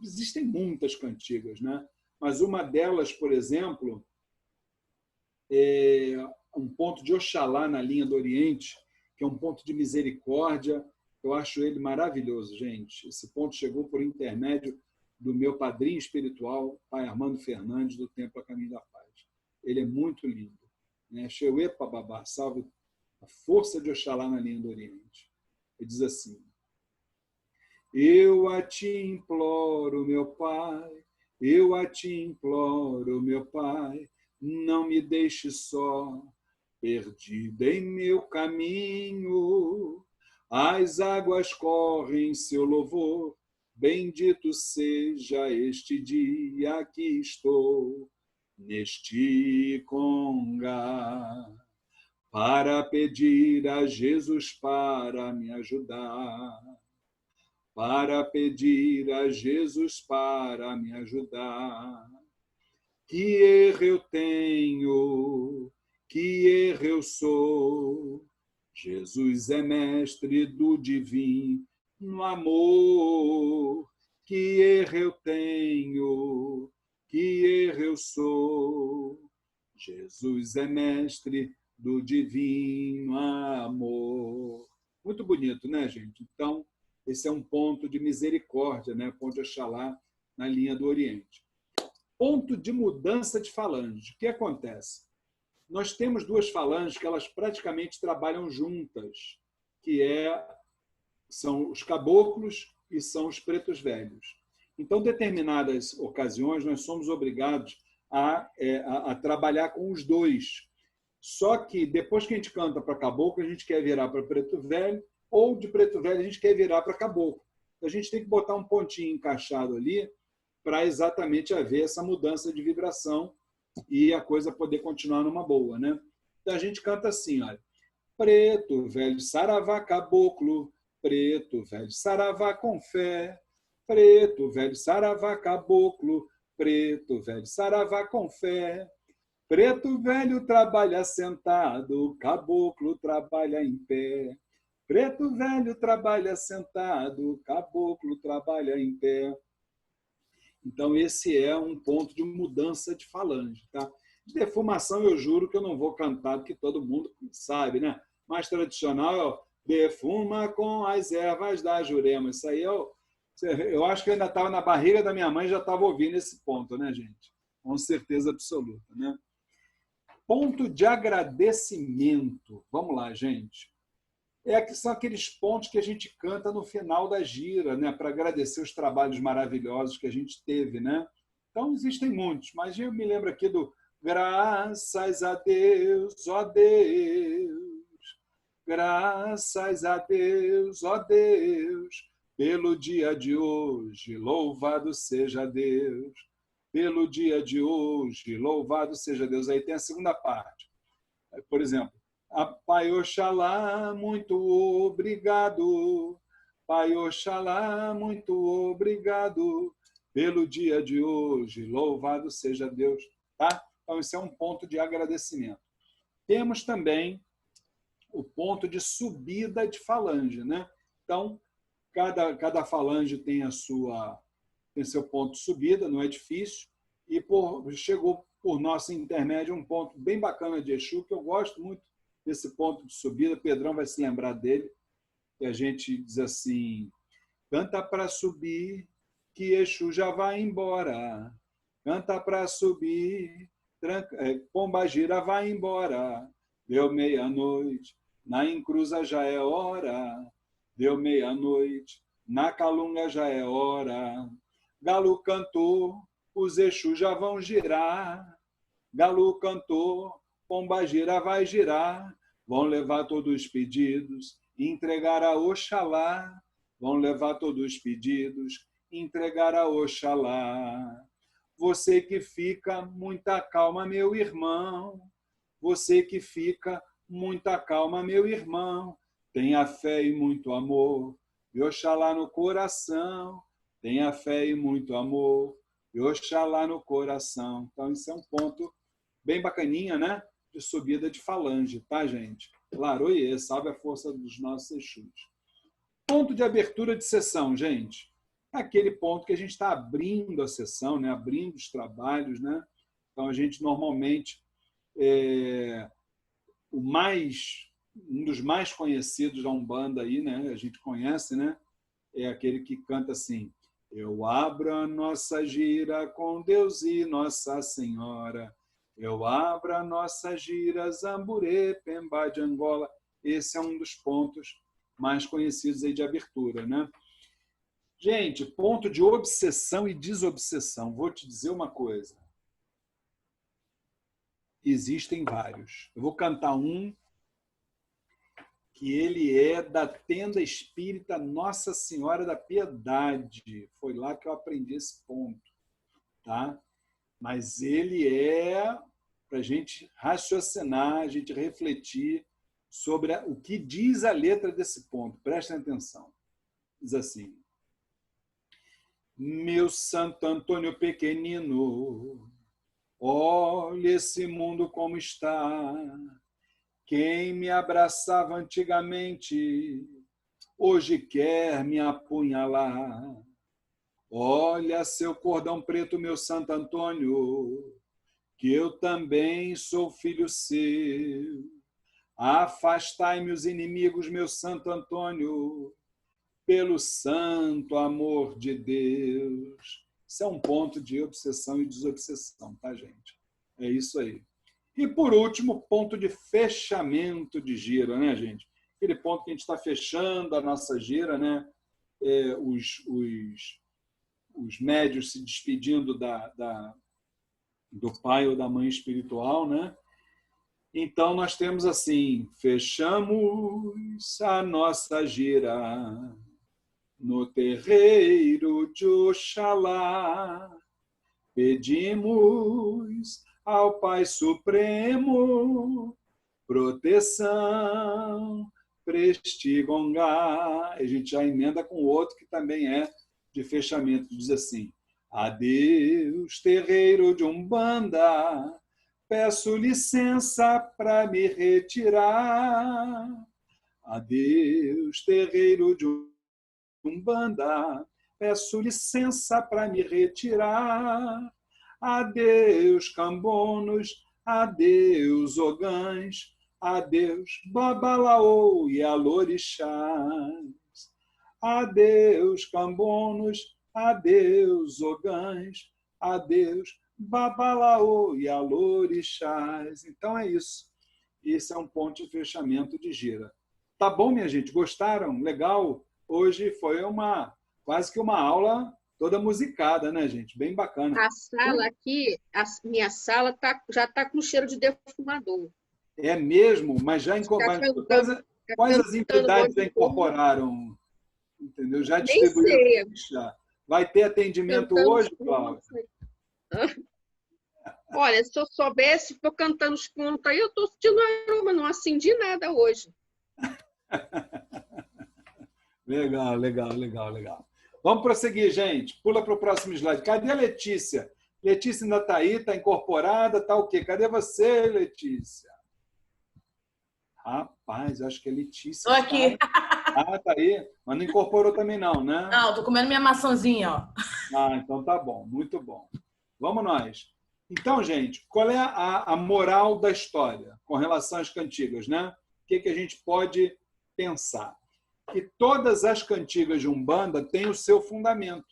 existem muitas cantigas, né? Mas uma delas, por exemplo, é um ponto de Oxalá na linha do Oriente, que é um ponto de misericórdia. Eu acho ele maravilhoso, gente. Esse ponto chegou por intermédio do meu padrinho espiritual, Pai Armando Fernandes, do Templo a Caminho da Paz. Ele é muito lindo, né? Xeuepa Babá, salve a força de Oxalá na linha do Oriente. Ele diz assim: eu a ti imploro, meu Pai, eu a ti imploro, meu Pai, não me deixe só, perdida em meu caminho. As águas correm seu louvor, bendito seja este dia que estou neste congá, para pedir a Jesus para me ajudar. Para pedir a Jesus para me ajudar. Que erro eu tenho, que erro eu sou. Jesus é mestre do divino amor. Que erro eu tenho, que erro eu sou. Jesus é mestre do divino amor. Muito bonito, né, gente? Então, esse é um ponto de misericórdia, né? Ponto de Oxalá na linha do Oriente. Ponto de mudança de falange. O que acontece? Nós temos 2 falanges que elas praticamente trabalham juntas, que são os caboclos e são os pretos velhos. Então, em determinadas ocasiões, nós somos obrigados a trabalhar com os 2. Só que depois que a gente canta para caboclo, a gente quer virar para preto velho, ou de preto velho a gente quer virar para caboclo. A gente tem que botar um pontinho encaixado ali para exatamente haver essa mudança de vibração e a coisa poder continuar numa boa, né? Então a gente canta assim, olha: preto velho saravá caboclo, preto velho saravá com fé, preto velho saravá caboclo, preto velho saravá com fé. Preto velho trabalha sentado, caboclo trabalha em pé. Preto velho trabalha sentado, caboclo trabalha em pé. Então, esse é um ponto de mudança de falange, tá? De defumação, eu juro que eu não vou cantar, porque todo mundo sabe, né? Mais tradicional é o defuma com as ervas da Jurema. Isso aí Eu acho que eu ainda estava na barriga da minha mãe e já estava ouvindo esse ponto, né, gente? Com certeza absoluta, né? Ponto de agradecimento. Vamos lá, gente. São aqueles pontos que a gente canta no final da gira, né, para agradecer os trabalhos maravilhosos que a gente teve, né? Então, existem muitos, mas eu me lembro aqui do graças a Deus, ó Deus, graças a Deus, ó Deus, pelo dia de hoje, louvado seja Deus, pelo dia de hoje, louvado seja Deus. Aí tem a segunda parte. Por exemplo, Pai Oxalá, muito obrigado. Pai Oxalá, muito obrigado. Pelo dia de hoje, louvado seja Deus. Tá? Então, esse é um ponto de agradecimento. Temos também o ponto de subida de falange, né? Então, cada falange tem seu ponto de subida, não é difícil, e chegou por nosso intermédio um ponto bem bacana de Exu, que eu gosto muito desse ponto de subida. Pedrão vai se lembrar dele, que a gente diz assim: canta para subir, que Exu já vai embora. Canta para subir, Pombagira vai embora. Deu meia-noite, na encruza já é hora. Deu meia-noite, na calunga já é hora. Galo cantou, os Exus já vão girar. Galo cantou, Pombagira vai girar. Vão levar todos os pedidos, entregar a Oxalá. Vão levar todos os pedidos, entregar a Oxalá. Você que fica, muita calma, meu irmão. Você que fica, muita calma, meu irmão. Tenha fé e muito amor, e Oxalá no coração. Tenha fé e muito amor, e Oxalá no coração. Então, isso é um ponto bem bacaninha, né? De subida de falange, tá, gente? Laroie, sabe a força dos nossos Exus. Ponto de abertura de sessão, gente. É aquele ponto que a gente está abrindo a sessão, né? Abrindo os trabalhos, né? Então, a gente normalmente... um dos mais conhecidos da Umbanda aí, né? A gente conhece, né? É aquele que canta assim: eu abro a nossa gira com Deus e Nossa Senhora. Eu abro a nossa gira, Zamburê, Pemba de Angola. Esse é um dos pontos mais conhecidos aí de abertura, né? Gente, ponto de obsessão e desobsessão. Vou te dizer uma coisa. Existem vários. Eu vou cantar um que ele é da Tenda Espírita Nossa Senhora da Piedade. Foi lá que eu aprendi esse ponto, tá? Mas ele é para a gente raciocinar, a gente refletir sobre o que diz a letra desse ponto. Prestem atenção. Diz assim: meu Santo Antônio pequenino, olha esse mundo como está. Quem me abraçava antigamente, hoje quer me apunhalar. Olha seu cordão preto, meu Santo Antônio, que eu também sou filho seu. Afastai-me os inimigos, meu Santo Antônio, pelo santo amor de Deus. Isso é um ponto de obsessão e desobsessão, tá, gente? É isso aí. E, por último, ponto de fechamento de gira, né, gente? Aquele ponto que a gente está fechando a nossa gira, né? Os médios se despedindo do pai ou da mãe espiritual, né? Então, nós temos assim: fechamos a nossa gira no terreiro de Oxalá, pedimos ao Pai Supremo proteção, prestigongá. A gente já emenda com outro que também é de fechamento. Diz assim: adeus, terreiro de Umbanda, peço licença para me retirar. Adeus, terreiro de Umbanda, peço licença para me retirar. Adeus, cambonos, adeus, ogãs, adeus, babalaô e alorixás. adeus, cambonos, adeus, ogãs, adeus, babalaô e alorixás. Então é isso. Esse é um ponto de fechamento de gira. Tá bom, minha gente? Gostaram? Legal? Hoje foi quase que uma aula toda musicada, né, gente? Bem bacana. A sala aqui, a minha sala já está com cheiro de defumador. É mesmo? Mas já quais as entidades já incorporaram? Entendeu? Já distribuíram? Já. Vai ter atendimento hoje, Cláudia? Olha, se eu soubesse, estou cantando os contos aí, eu estou sentindo aroma, não acendi nada hoje. Legal, legal, legal, legal. Vamos prosseguir, gente. Pula para o próximo slide. Cadê a Letícia? Letícia ainda está aí, está incorporada, está o quê? Cadê você, Letícia? Rapaz, acho que é Letícia. Estou aqui. Ah, tá aí. Mas não incorporou também não, né? Não, estou comendo minha maçãzinha, ó. Ah, então tá bom. Muito bom. Vamos nós. Então, gente, qual é a moral da história com relação às cantigas, né? O que a gente pode pensar? Que todas as cantigas de Umbanda têm o seu fundamento.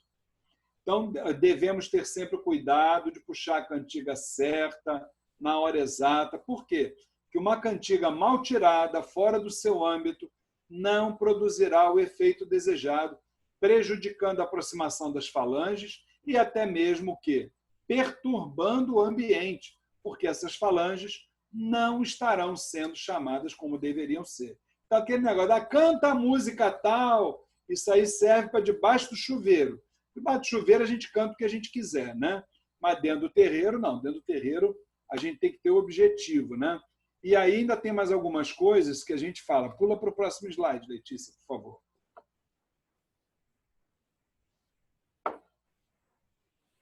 Então, devemos ter sempre o cuidado de puxar a cantiga certa, na hora exata. Por quê? Porque uma cantiga mal tirada, fora do seu âmbito, não produzirá o efeito desejado, prejudicando a aproximação das falanges e até mesmo o quê? Perturbando o ambiente, porque essas falanges não estarão sendo chamadas como deveriam ser. Então, aquele negócio da canta a música tal, isso aí serve para debaixo do chuveiro. Debaixo do chuveiro a gente canta o que a gente quiser, né? Mas dentro do terreiro, não. Dentro do terreiro a gente tem que ter o objetivo, né? E aí ainda tem mais algumas coisas que a gente fala. Pula para o próximo slide, Letícia, por favor.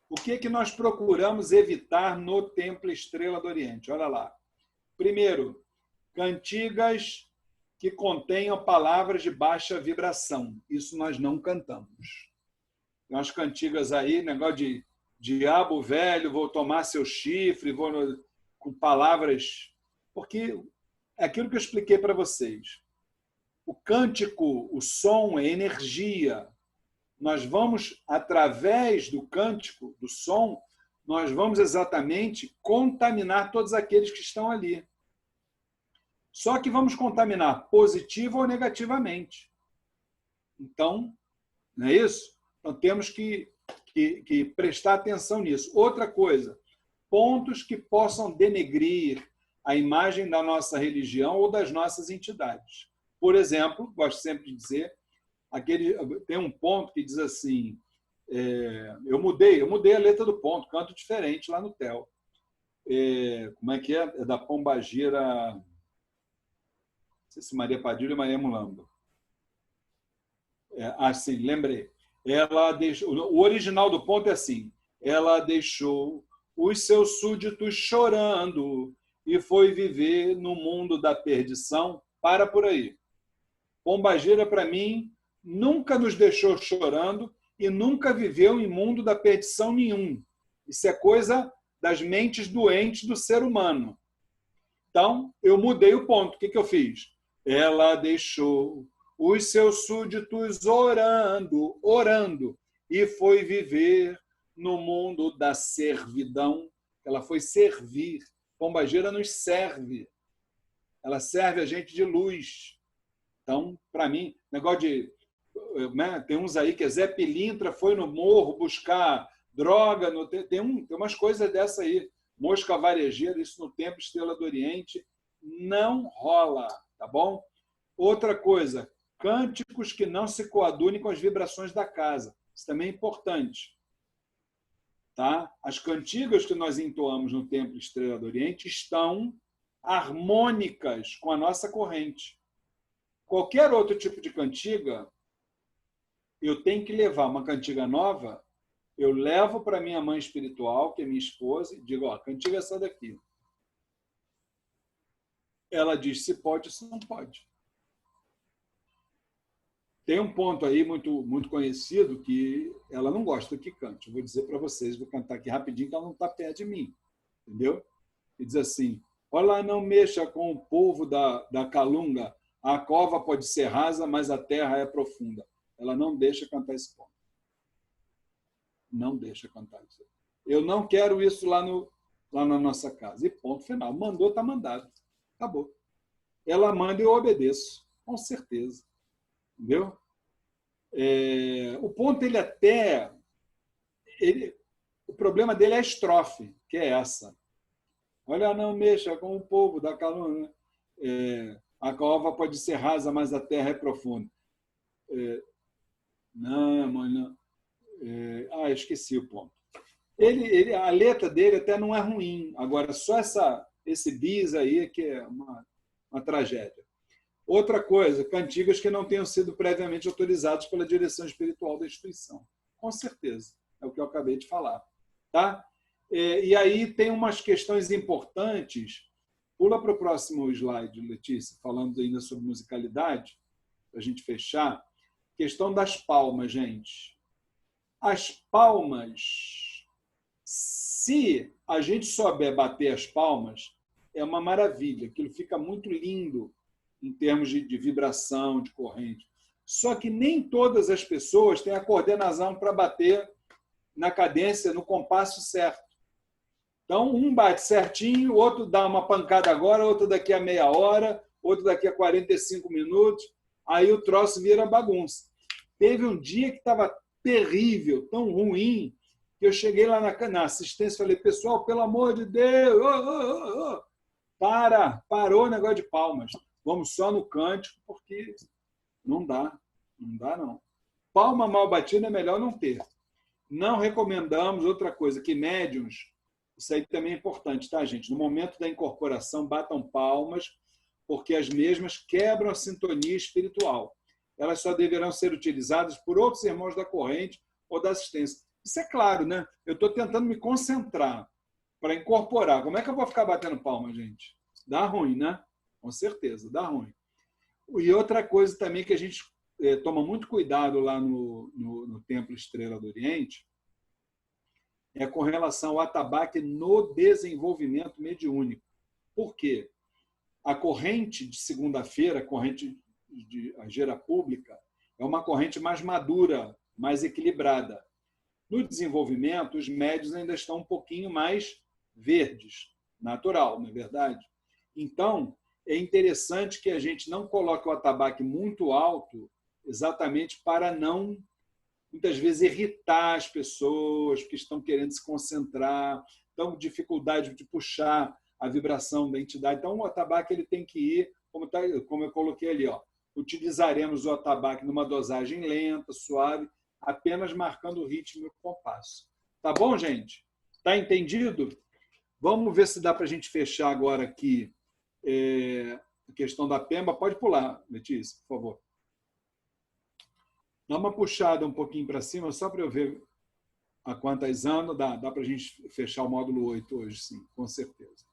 O que nós procuramos evitar no Templo Estrela do Oriente? Olha lá. Primeiro, cantigas que contenham palavras de baixa vibração. Isso nós não cantamos. Tem umas cantigas aí, negócio de diabo velho, vou tomar seu chifre, com palavras... Porque é aquilo que eu expliquei para vocês. O cântico, o som é energia. Nós vamos, através do cântico, do som, nós vamos exatamente contaminar todos aqueles que estão ali. Só que vamos contaminar positivo ou negativamente. Então, não é isso? Então, temos que prestar atenção nisso. Outra coisa, pontos que possam denegrir a imagem da nossa religião ou das nossas entidades. Por exemplo, gosto sempre de dizer, tem um ponto que diz assim, eu mudei a letra do ponto, canto diferente lá no TEL. Como é que é? É da Pombagira, não sei se Maria Padilha ou Maria Mulamba. Sim, lembrei. O original do ponto é assim, ela deixou os seus súditos chorando e foi viver no mundo da perdição. Para por aí. Pombagira, para mim, nunca nos deixou chorando e nunca viveu em mundo da perdição nenhum. Isso é coisa das mentes doentes do ser humano. Então, eu mudei o ponto. O que eu fiz? Ela deixou os seus súditos orando, e foi viver no mundo da servidão. Ela foi servir. Pombagira nos serve. Ela serve a gente de luz. Então, para mim, negócio de... Né, tem uns aí que é Zé Pilintra, foi no morro buscar droga. Tem umas coisas dessa aí. Mosca varejeira, isso no Templo Estrela do Oriente não rola, tá bom? Outra coisa, cânticos que não se coadunem com as vibrações da casa. Isso também é importante. Tá? As cantigas que nós entoamos no Templo Estrela do Oriente estão harmônicas com a nossa corrente. Qualquer outro tipo de cantiga, eu tenho que levar uma cantiga nova, eu levo para minha mãe espiritual, que é minha esposa, e digo, cantiga é essa daqui. Ela diz se pode, se não pode. Tem um ponto aí muito, muito conhecido que ela não gosta que cante. Eu vou dizer para vocês, vou cantar aqui rapidinho, que ela não está perto de mim. Entendeu? E diz assim, olá, não mexa com o povo da Calunga, a cova pode ser rasa, mas a terra é profunda. Ela não deixa cantar esse ponto. Não deixa cantar isso. Eu não quero isso lá na nossa casa. E ponto final. Mandou, está mandado. Acabou. Ela manda e eu obedeço. Com certeza. Entendeu? O ponto, o problema dele é a estrofe, que é essa. Olha, não mexa com o povo da calúnia. A cova pode ser rasa, mas a terra é profunda. Não, mãe, não. Esqueci o ponto. A letra dele até não é ruim. Agora, só esse bis aí que é uma tragédia. Outra coisa, cantigas que não tenham sido previamente autorizados pela direção espiritual da instituição. Com certeza. É o que eu acabei de falar. Tá? E aí tem umas questões importantes. Pula para o próximo slide, Letícia, falando ainda sobre musicalidade, para a gente fechar. Questão das palmas, gente. As palmas, se a gente souber bater as palmas, é uma maravilha. Aquilo fica muito lindo em termos de vibração, de corrente. Só que nem todas as pessoas têm a coordenação para bater na cadência, no compasso certo. Então, um bate certinho, o outro dá uma pancada agora, outro daqui a meia hora, outro daqui a 45 minutos, aí o troço vira bagunça. Teve um dia que estava terrível, tão ruim, que eu cheguei lá na assistência e falei, pessoal, pelo amor de Deus, parou o negócio de palmas. Vamos só no cântico, porque não dá. Não dá, não. Palma mal batida é melhor não ter. Não recomendamos outra coisa, que médiuns, isso aí também é importante, tá, gente? No momento da incorporação, batam palmas, porque as mesmas quebram a sintonia espiritual. Elas só deverão ser utilizadas por outros irmãos da corrente ou da assistência. Isso é claro, né? Eu estou tentando me concentrar para incorporar. Como é que eu vou ficar batendo palma, gente? Dá ruim, né? Com certeza, dá ruim. E outra coisa também que a gente toma muito cuidado lá no Templo Estrela do Oriente é com relação ao atabaque no desenvolvimento mediúnico. Por quê? A corrente de segunda-feira, a corrente de Agera Pública, é uma corrente mais madura, mais equilibrada. No desenvolvimento, os médios ainda estão um pouquinho mais verdes, natural, não é verdade? Então, é interessante que a gente não coloque o atabaque muito alto, exatamente para não, muitas vezes, irritar as pessoas que estão querendo se concentrar, estão com dificuldade de puxar a vibração da entidade. Então, o atabaque ele tem que ir, como eu coloquei ali, utilizaremos o atabaque numa dosagem lenta, suave, apenas marcando o ritmo e o compasso. Tá bom, gente? Tá entendido? Vamos ver se dá para a gente fechar agora aqui a questão da Pemba. Pode pular, Letícia, por favor. Dá uma puxada um pouquinho para cima, só para eu ver a quantas anos. Dá para a gente fechar o módulo 8 hoje, sim, com certeza.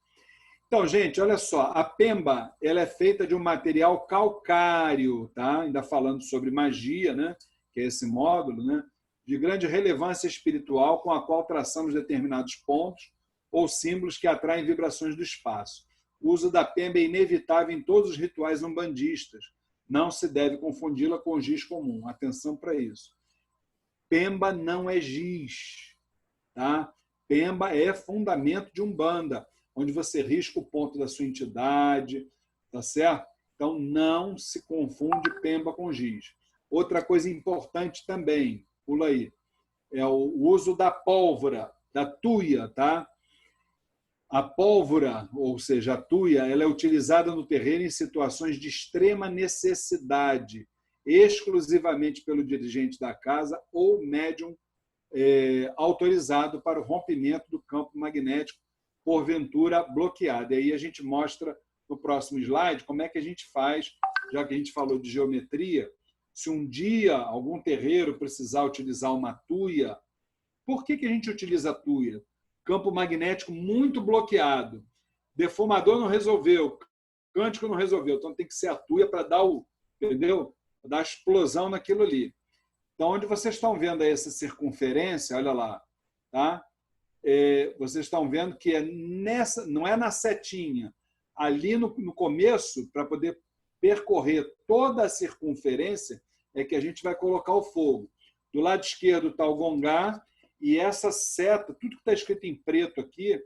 Então, gente, olha só. A Pemba ela é feita de um material calcário, tá? Ainda falando sobre magia, né? Que é esse módulo, né? De grande relevância espiritual com a qual traçamos determinados pontos ou símbolos que atraem vibrações do espaço. O uso da Pemba é inevitável em todos os rituais umbandistas. Não se deve confundi-la com giz comum. Atenção para isso. Pemba não é giz. Tá? Pemba é fundamento de Umbanda, onde você risca o ponto da sua entidade. Tá certo? Então, não se confunde Pemba com giz. Outra coisa importante também, pula aí, é o uso da pólvora, da tuia. Tá? A pólvora, ou seja, a tuia, ela é utilizada no terreno em situações de extrema necessidade, exclusivamente pelo dirigente da casa ou médium autorizado para o rompimento do campo magnético, porventura bloqueado. E aí a gente mostra no próximo slide como é que a gente faz, já que a gente falou de geometria, se um dia algum terreiro precisar utilizar uma tuia, por que a gente utiliza a tuia? Campo magnético muito bloqueado. Defumador não resolveu. Cântico não resolveu. Então tem que ser a tuia para dar entendeu? Dar a explosão naquilo ali. Então, onde vocês estão vendo aí essa circunferência, olha lá, tá? Vocês estão vendo que não é na setinha. Ali no começo, para poder percorrer toda a circunferência, é que a gente vai colocar o fogo. Do lado esquerdo está o gongá, e essa seta, tudo que está escrito em preto aqui,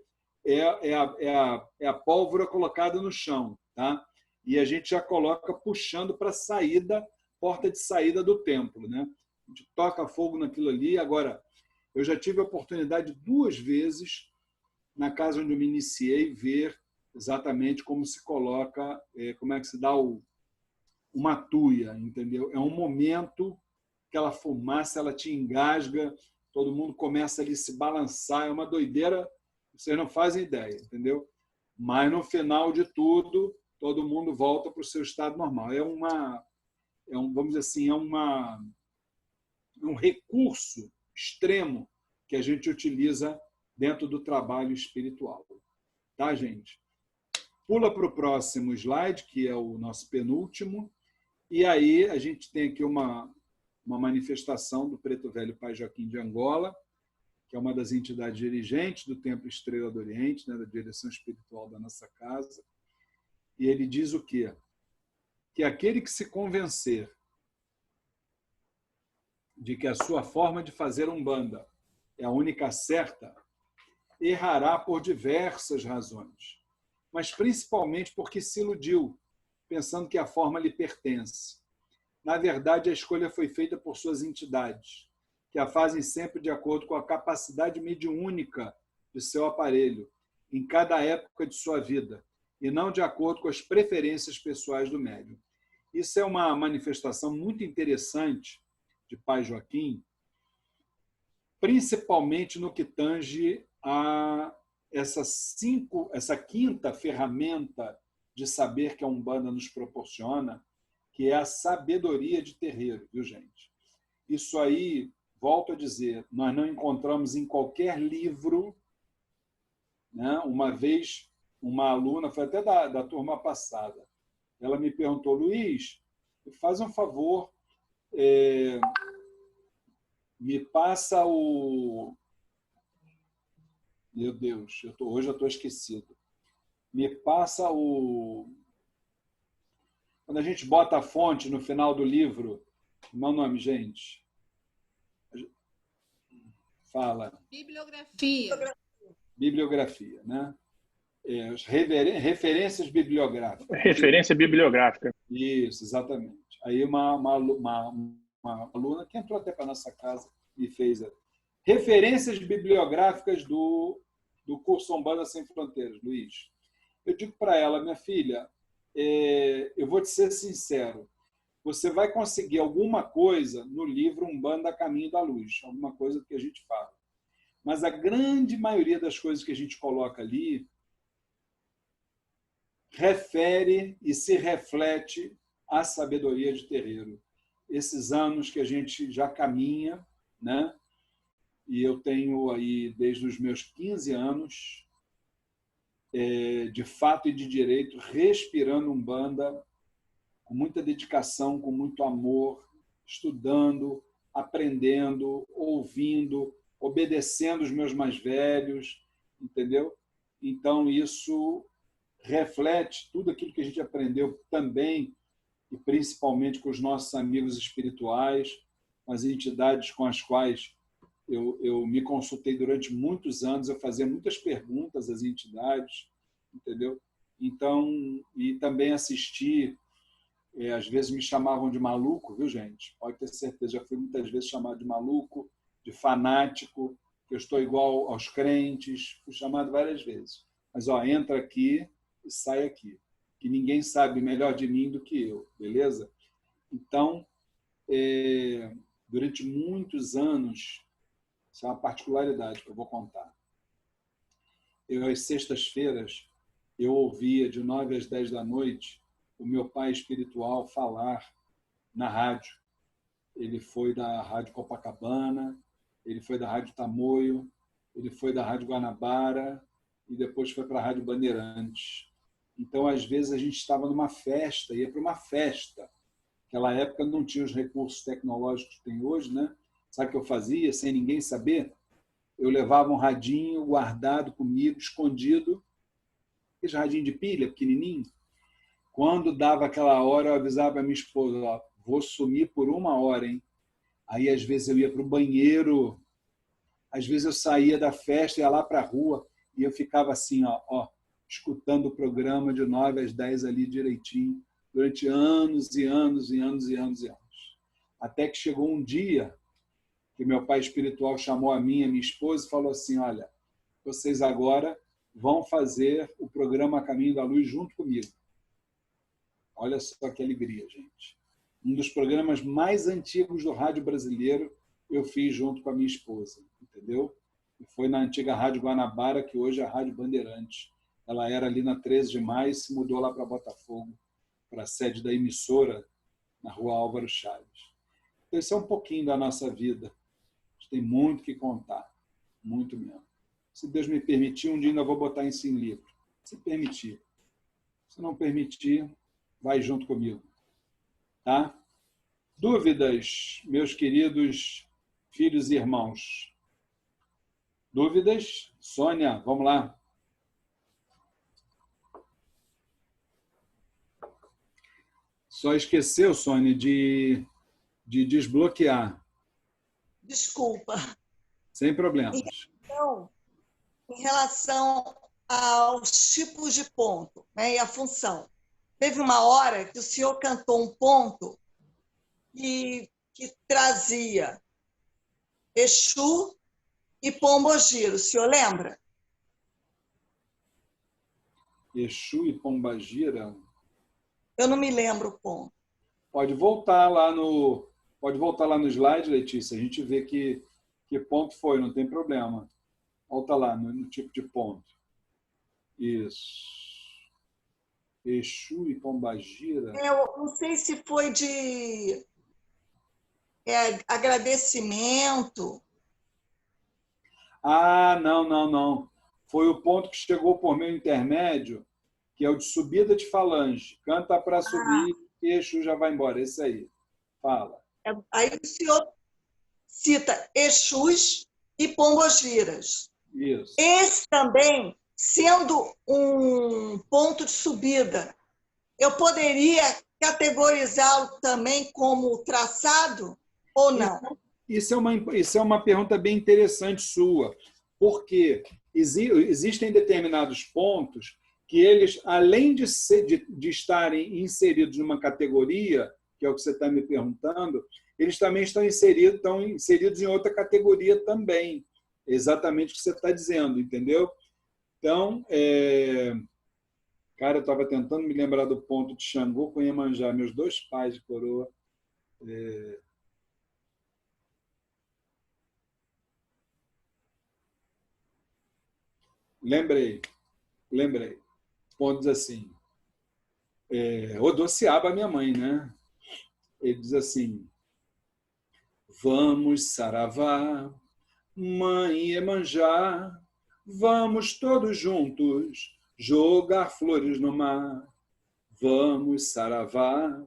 é a pólvora colocada no chão. Tá? E a gente já coloca puxando para a saída, porta de saída do templo. Né? A gente toca fogo naquilo ali. Agora, eu já tive a oportunidade 2 vezes, na casa onde eu me iniciei, ver exatamente como se coloca, como é que se dá uma tuia, entendeu? É um momento, aquela fumaça, ela te engasga, todo mundo começa ali a se balançar, é uma doideira, vocês não fazem ideia, entendeu? Mas no final de tudo, todo mundo volta para o seu estado normal. Vamos dizer assim, é um recurso extremo que a gente utiliza dentro do trabalho espiritual. Tá, gente? Pula para o próximo slide, que é o nosso penúltimo, e aí a gente tem aqui uma manifestação do Preto Velho Pai Joaquim de Angola, que é uma das entidades dirigentes do Templo Estrela do Oriente, né, da direção espiritual da nossa casa. E ele diz o quê? Que aquele que se convencer de que a sua forma de fazer umbanda é a única certa, errará por diversas razões, mas principalmente porque se iludiu, pensando que a forma lhe pertence. Na verdade, a escolha foi feita por suas entidades, que a fazem sempre de acordo com a capacidade mediúnica de seu aparelho, em cada época de sua vida, e não de acordo com as preferências pessoais do médium. Isso é uma manifestação muito interessante de Pai Joaquim, principalmente no que tange a essa quinta ferramenta de saber que a Umbanda nos proporciona, que é a sabedoria de terreiro, viu, gente? Isso aí, volto a dizer, nós não encontramos em qualquer livro. Né? Uma vez, uma aluna, foi até da turma passada, ela me perguntou: Luiz, faz um favor, me passa o... Meu Deus, hoje eu estou esquecido. Me passa o... Quando a gente bota a fonte no final do livro, meu nome, gente? Fala. Bibliografia. Bibliografia, né? Referências bibliográficas. Referência bibliográfica. Isso, exatamente. Aí uma aluna que entrou até para a nossa casa e fez referências bibliográficas do curso Umbanda Sem Fronteiras, Luiz. Eu digo para ela: minha filha, eu vou te ser sincero, você vai conseguir alguma coisa no livro Umbanda Caminho da Luz, alguma coisa que a gente fala. Mas a grande maioria das coisas que a gente coloca ali refere e se reflete à sabedoria de terreiro. Esses anos que a gente já caminha, né? E eu tenho aí, desde os meus 15 anos, de fato e de direito, respirando Umbanda, com muita dedicação, com muito amor, estudando, aprendendo, ouvindo, obedecendo os meus mais velhos, entendeu? Então, isso reflete tudo aquilo que a gente aprendeu também, e principalmente com os nossos amigos espirituais, com as entidades com as quais eu me consultei durante muitos anos, eu fazia muitas perguntas às entidades, entendeu? Então, e também assisti, às vezes me chamavam de maluco, viu, gente? Pode ter certeza, já fui muitas vezes chamado de maluco, de fanático, que eu estou igual aos crentes, fui chamado várias vezes. Mas, entra aqui e sai aqui, que ninguém sabe melhor de mim do que eu, beleza? Então, durante muitos anos, isso é uma particularidade que eu vou contar. Às sextas-feiras, eu ouvia de 9 às 10 da noite o meu pai espiritual falar na rádio. Ele foi da Rádio Copacabana, ele foi da Rádio Tamoio, ele foi da Rádio Guanabara e depois foi para a Rádio Bandeirantes. Então, às vezes, a gente estava numa festa, ia para uma festa. Naquela época não tinha os recursos tecnológicos que tem hoje, né? Sabe o que eu fazia, sem ninguém saber? Eu levava um radinho guardado comigo, escondido, aquele radinho de pilha, pequenininho. Quando dava aquela hora, eu avisava a minha esposa: vou sumir por 1 hora, hein? Aí, às vezes, eu ia para o banheiro, às vezes eu saía da festa, ia lá para a rua, e eu ficava assim, escutando o programa de 9 às 10 ali direitinho, durante anos e anos e anos e anos e anos. Até que chegou um dia que meu pai espiritual chamou a mim e a minha esposa e falou assim, olha, vocês agora vão fazer o programa Caminho da Luz junto comigo. Olha só que alegria, gente. Um dos programas mais antigos do rádio brasileiro eu fiz junto com a minha esposa, entendeu? E foi na antiga Rádio Guanabara, que hoje é a Rádio Bandeirantes. Ela era ali na 13 de maio, se mudou lá para Botafogo, para a sede da emissora, na Rua Álvaro Chaves. Então, isso é um pouquinho da nossa vida. A gente tem muito que contar, muito mesmo. Se Deus me permitir, um dia ainda vou botar isso em livro. Se permitir. Se não permitir, vai junto comigo. Tá? Dúvidas, meus queridos filhos e irmãos? Dúvidas? Sônia, vamos lá. Só esqueceu, Sônia, de desbloquear. Desculpa. Sem problemas. Então, em relação aos tipos de ponto, né, e a função. Teve uma hora que o senhor cantou um ponto que trazia Exu e Pombogira. O senhor lembra? Exu e Pombagira? Eu não me lembro o ponto. Pode voltar lá no slide, Letícia. A gente vê que ponto foi, não tem problema. Volta lá no tipo de ponto. Isso. Exu e Pombagira. Eu não sei se foi de agradecimento. Ah, não. Foi o ponto que chegou por meio intermédio, que é o de subida de falange. Canta para subir, e Exu já vai embora. Esse aí. Fala. Aí o senhor cita Exus e Pombogiras. Isso. Esse também, sendo um ponto de subida, eu poderia categorizá-lo também como traçado ou não? Isso é uma pergunta bem interessante sua, porque existem determinados pontos que eles, além de estarem inseridos numa categoria, que é o que você está me perguntando, eles também estão inseridos em outra categoria também. Exatamente o que você está dizendo, entendeu? Então, cara, eu estava tentando me lembrar do ponto de Xangô com Iemanjá, meus dois pais de coroa. Lembrei. Pontos assim. Odociaba, minha mãe, né? Ele diz assim: vamos, saravá, mãe Iemanjá, vamos todos juntos jogar flores no mar. Vamos, saravá,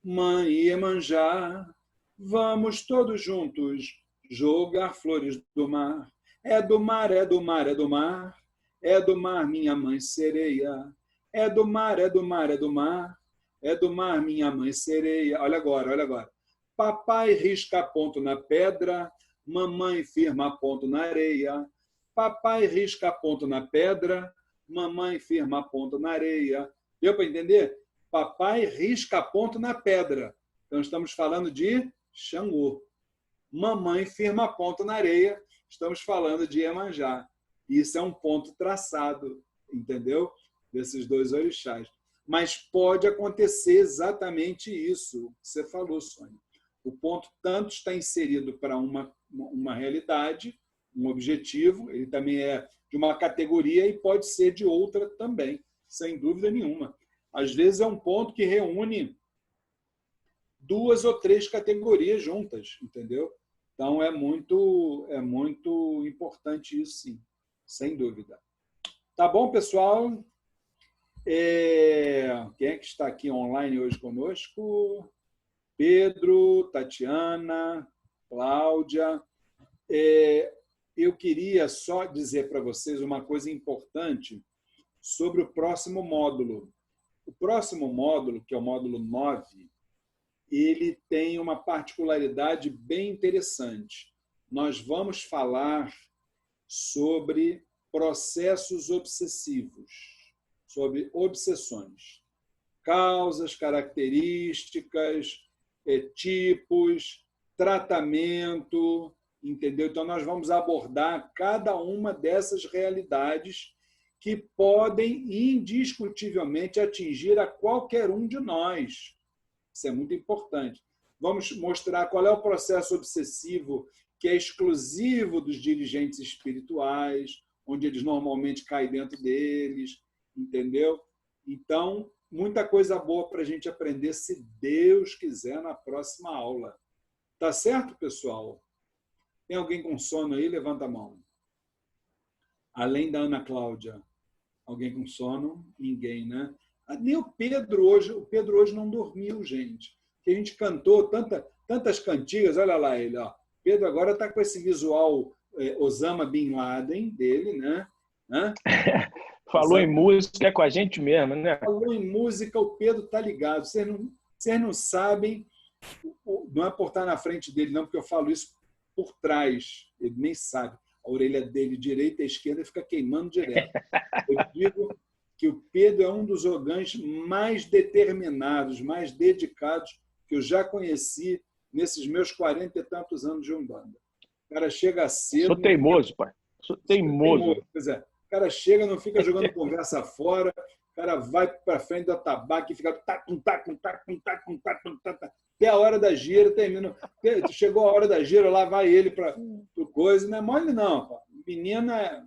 mãe Iemanjá, vamos todos juntos jogar flores do mar. É do mar, é do mar, é do mar, é do mar, minha mãe sereia. É do mar, é do mar, é do mar, é do mar, minha mãe sereia. Olha agora. Papai risca ponto na pedra, mamãe firma ponto na areia. Papai risca ponto na pedra, mamãe firma ponto na areia. Deu para entender? Papai risca ponto na pedra. Então, estamos falando de Xangô. Mamãe firma ponto na areia. Estamos falando de Iemanjá. Isso é um ponto traçado, entendeu? Desses dois orixás. Mas pode acontecer exatamente isso que você falou, Sônia. O ponto tanto está inserido para uma realidade, um objetivo, ele também é de uma categoria e pode ser de outra também, sem dúvida nenhuma. Às vezes é um ponto que reúne 2 ou 3 categorias juntas, entendeu? Então é muito importante isso, sim, sem dúvida. Tá bom, pessoal? Quem é que está aqui online hoje conosco? Pedro, Tatiana, Cláudia. Eu queria só dizer para vocês uma coisa importante sobre o próximo módulo. O próximo módulo, que é o módulo 9, ele tem uma particularidade bem interessante. Nós vamos falar sobre processos obsessivos, sobre obsessões, causas, características, tipos, tratamento, entendeu? Então, nós vamos abordar cada uma dessas realidades que podem indiscutivelmente atingir a qualquer um de nós. Isso é muito importante. Vamos mostrar qual é o processo obsessivo que é exclusivo dos dirigentes espirituais, onde eles normalmente caem dentro deles, entendeu? Então, muita coisa boa para a gente aprender, se Deus quiser, na próxima aula. Tá certo, pessoal? Tem alguém com sono aí? Levanta a mão. Além da Ana Cláudia. Alguém com sono? Ninguém, né? Nem o Pedro hoje não dormiu, gente. Que a gente cantou tantas cantigas, olha lá ele, ó. Pedro agora está com esse visual Osama Bin Laden dele, né? Falou em música, é com a gente mesmo, né? Falou em música, o Pedro está ligado. Vocês não sabem, não é por estar na frente dele, não, porque eu falo isso por trás. Ele nem sabe. A orelha dele, direita e esquerda, fica queimando direto. Eu digo que o Pedro é um dos ogãs mais determinados, mais dedicados que eu já conheci nesses meus 40 e tantos anos de Umbanda. O cara chega cedo... Sou teimoso, pai. Sou teimoso. Pois é. O cara chega, não fica jogando conversa fora, o cara vai para frente da tabaco e fica até a hora da gira, termina. Chegou a hora da gira, lá vai ele para o coisa. Não é mole, não. Pô. Menina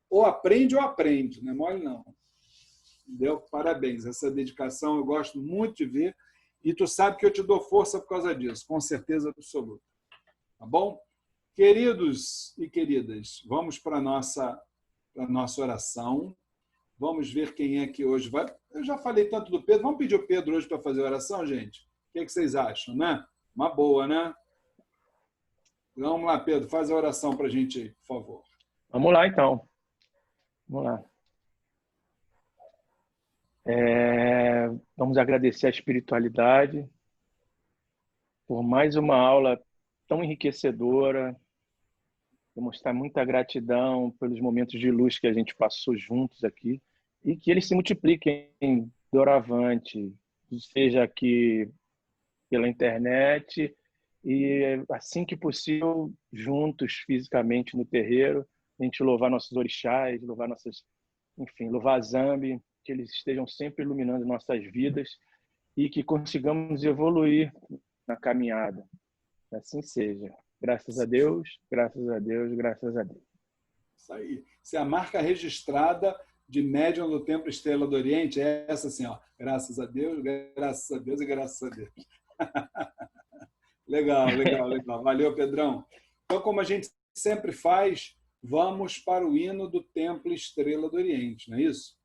ou aprende, não é mole, não. Entendeu? Parabéns. Essa dedicação eu gosto muito de ver. E tu sabe que eu te dou força por causa disso, com certeza absoluta. Tá bom? Queridos e queridas, vamos para a nossa oração. Vamos ver quem é que hoje vai. Eu já falei tanto do Pedro. Vamos pedir o Pedro hoje para fazer a oração, gente? O que é que vocês acham, né? Uma boa, né? Vamos lá, Pedro, faz a oração para a gente aí, por favor. Vamos lá, então. Vamos lá. Vamos agradecer a espiritualidade por mais uma aula tão enriquecedora, demonstrar muita gratidão pelos momentos de luz que a gente passou juntos aqui e que eles se multipliquem doravante, seja aqui pela internet e, assim que possível, juntos fisicamente no terreiro, a gente louvar nossos orixás, louvar louvar a Zambi, que eles estejam sempre iluminando nossas vidas e que consigamos evoluir na caminhada. Assim seja. Graças a Deus, graças a Deus, graças a Deus. Isso aí. Se a marca registrada de médium do Templo Estrela do Oriente é essa assim, ó. Graças a Deus, graças a Deus e graças a Deus. Legal. Valeu, Pedrão. Então, como a gente sempre faz, vamos para o hino do Templo Estrela do Oriente, não é isso?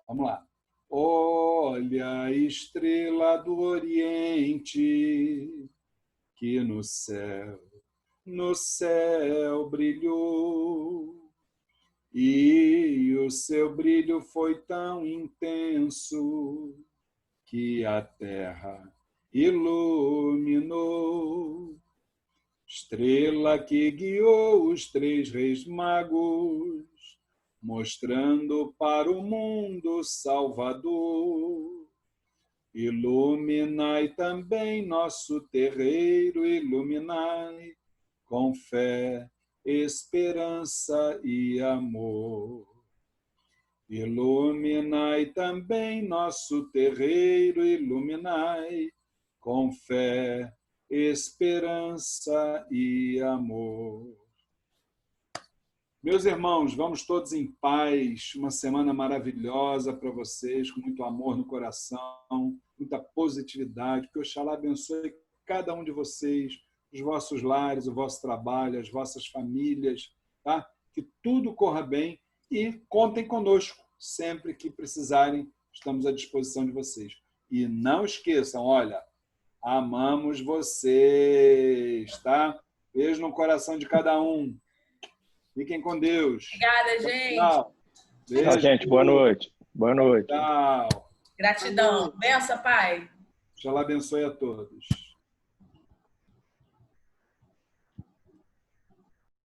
Vamos lá. Olha a estrela do Oriente, que no céu brilhou, e o seu brilho foi tão intenso que a terra iluminou. Estrela que guiou os 3 reis magos, mostrando para o mundo Salvador. Iluminai também nosso terreiro, iluminai com fé, esperança e amor. Iluminai também nosso terreiro, iluminai com fé, esperança e amor. Meus irmãos, vamos todos em paz, uma semana maravilhosa para vocês, com muito amor no coração, muita positividade, que Oxalá abençoe cada um de vocês, os vossos lares, o vosso trabalho, as vossas famílias, tá? Que tudo corra bem e contem conosco, sempre que precisarem, estamos à disposição de vocês. E não esqueçam, olha, amamos vocês, tá? Beijo no coração de cada um. Fiquem com Deus. Obrigada, gente. Tchau. Tchau, gente. Boa noite. Boa noite. Tchau. Gratidão. Benção, Pai. Oxalá abençoe a todos.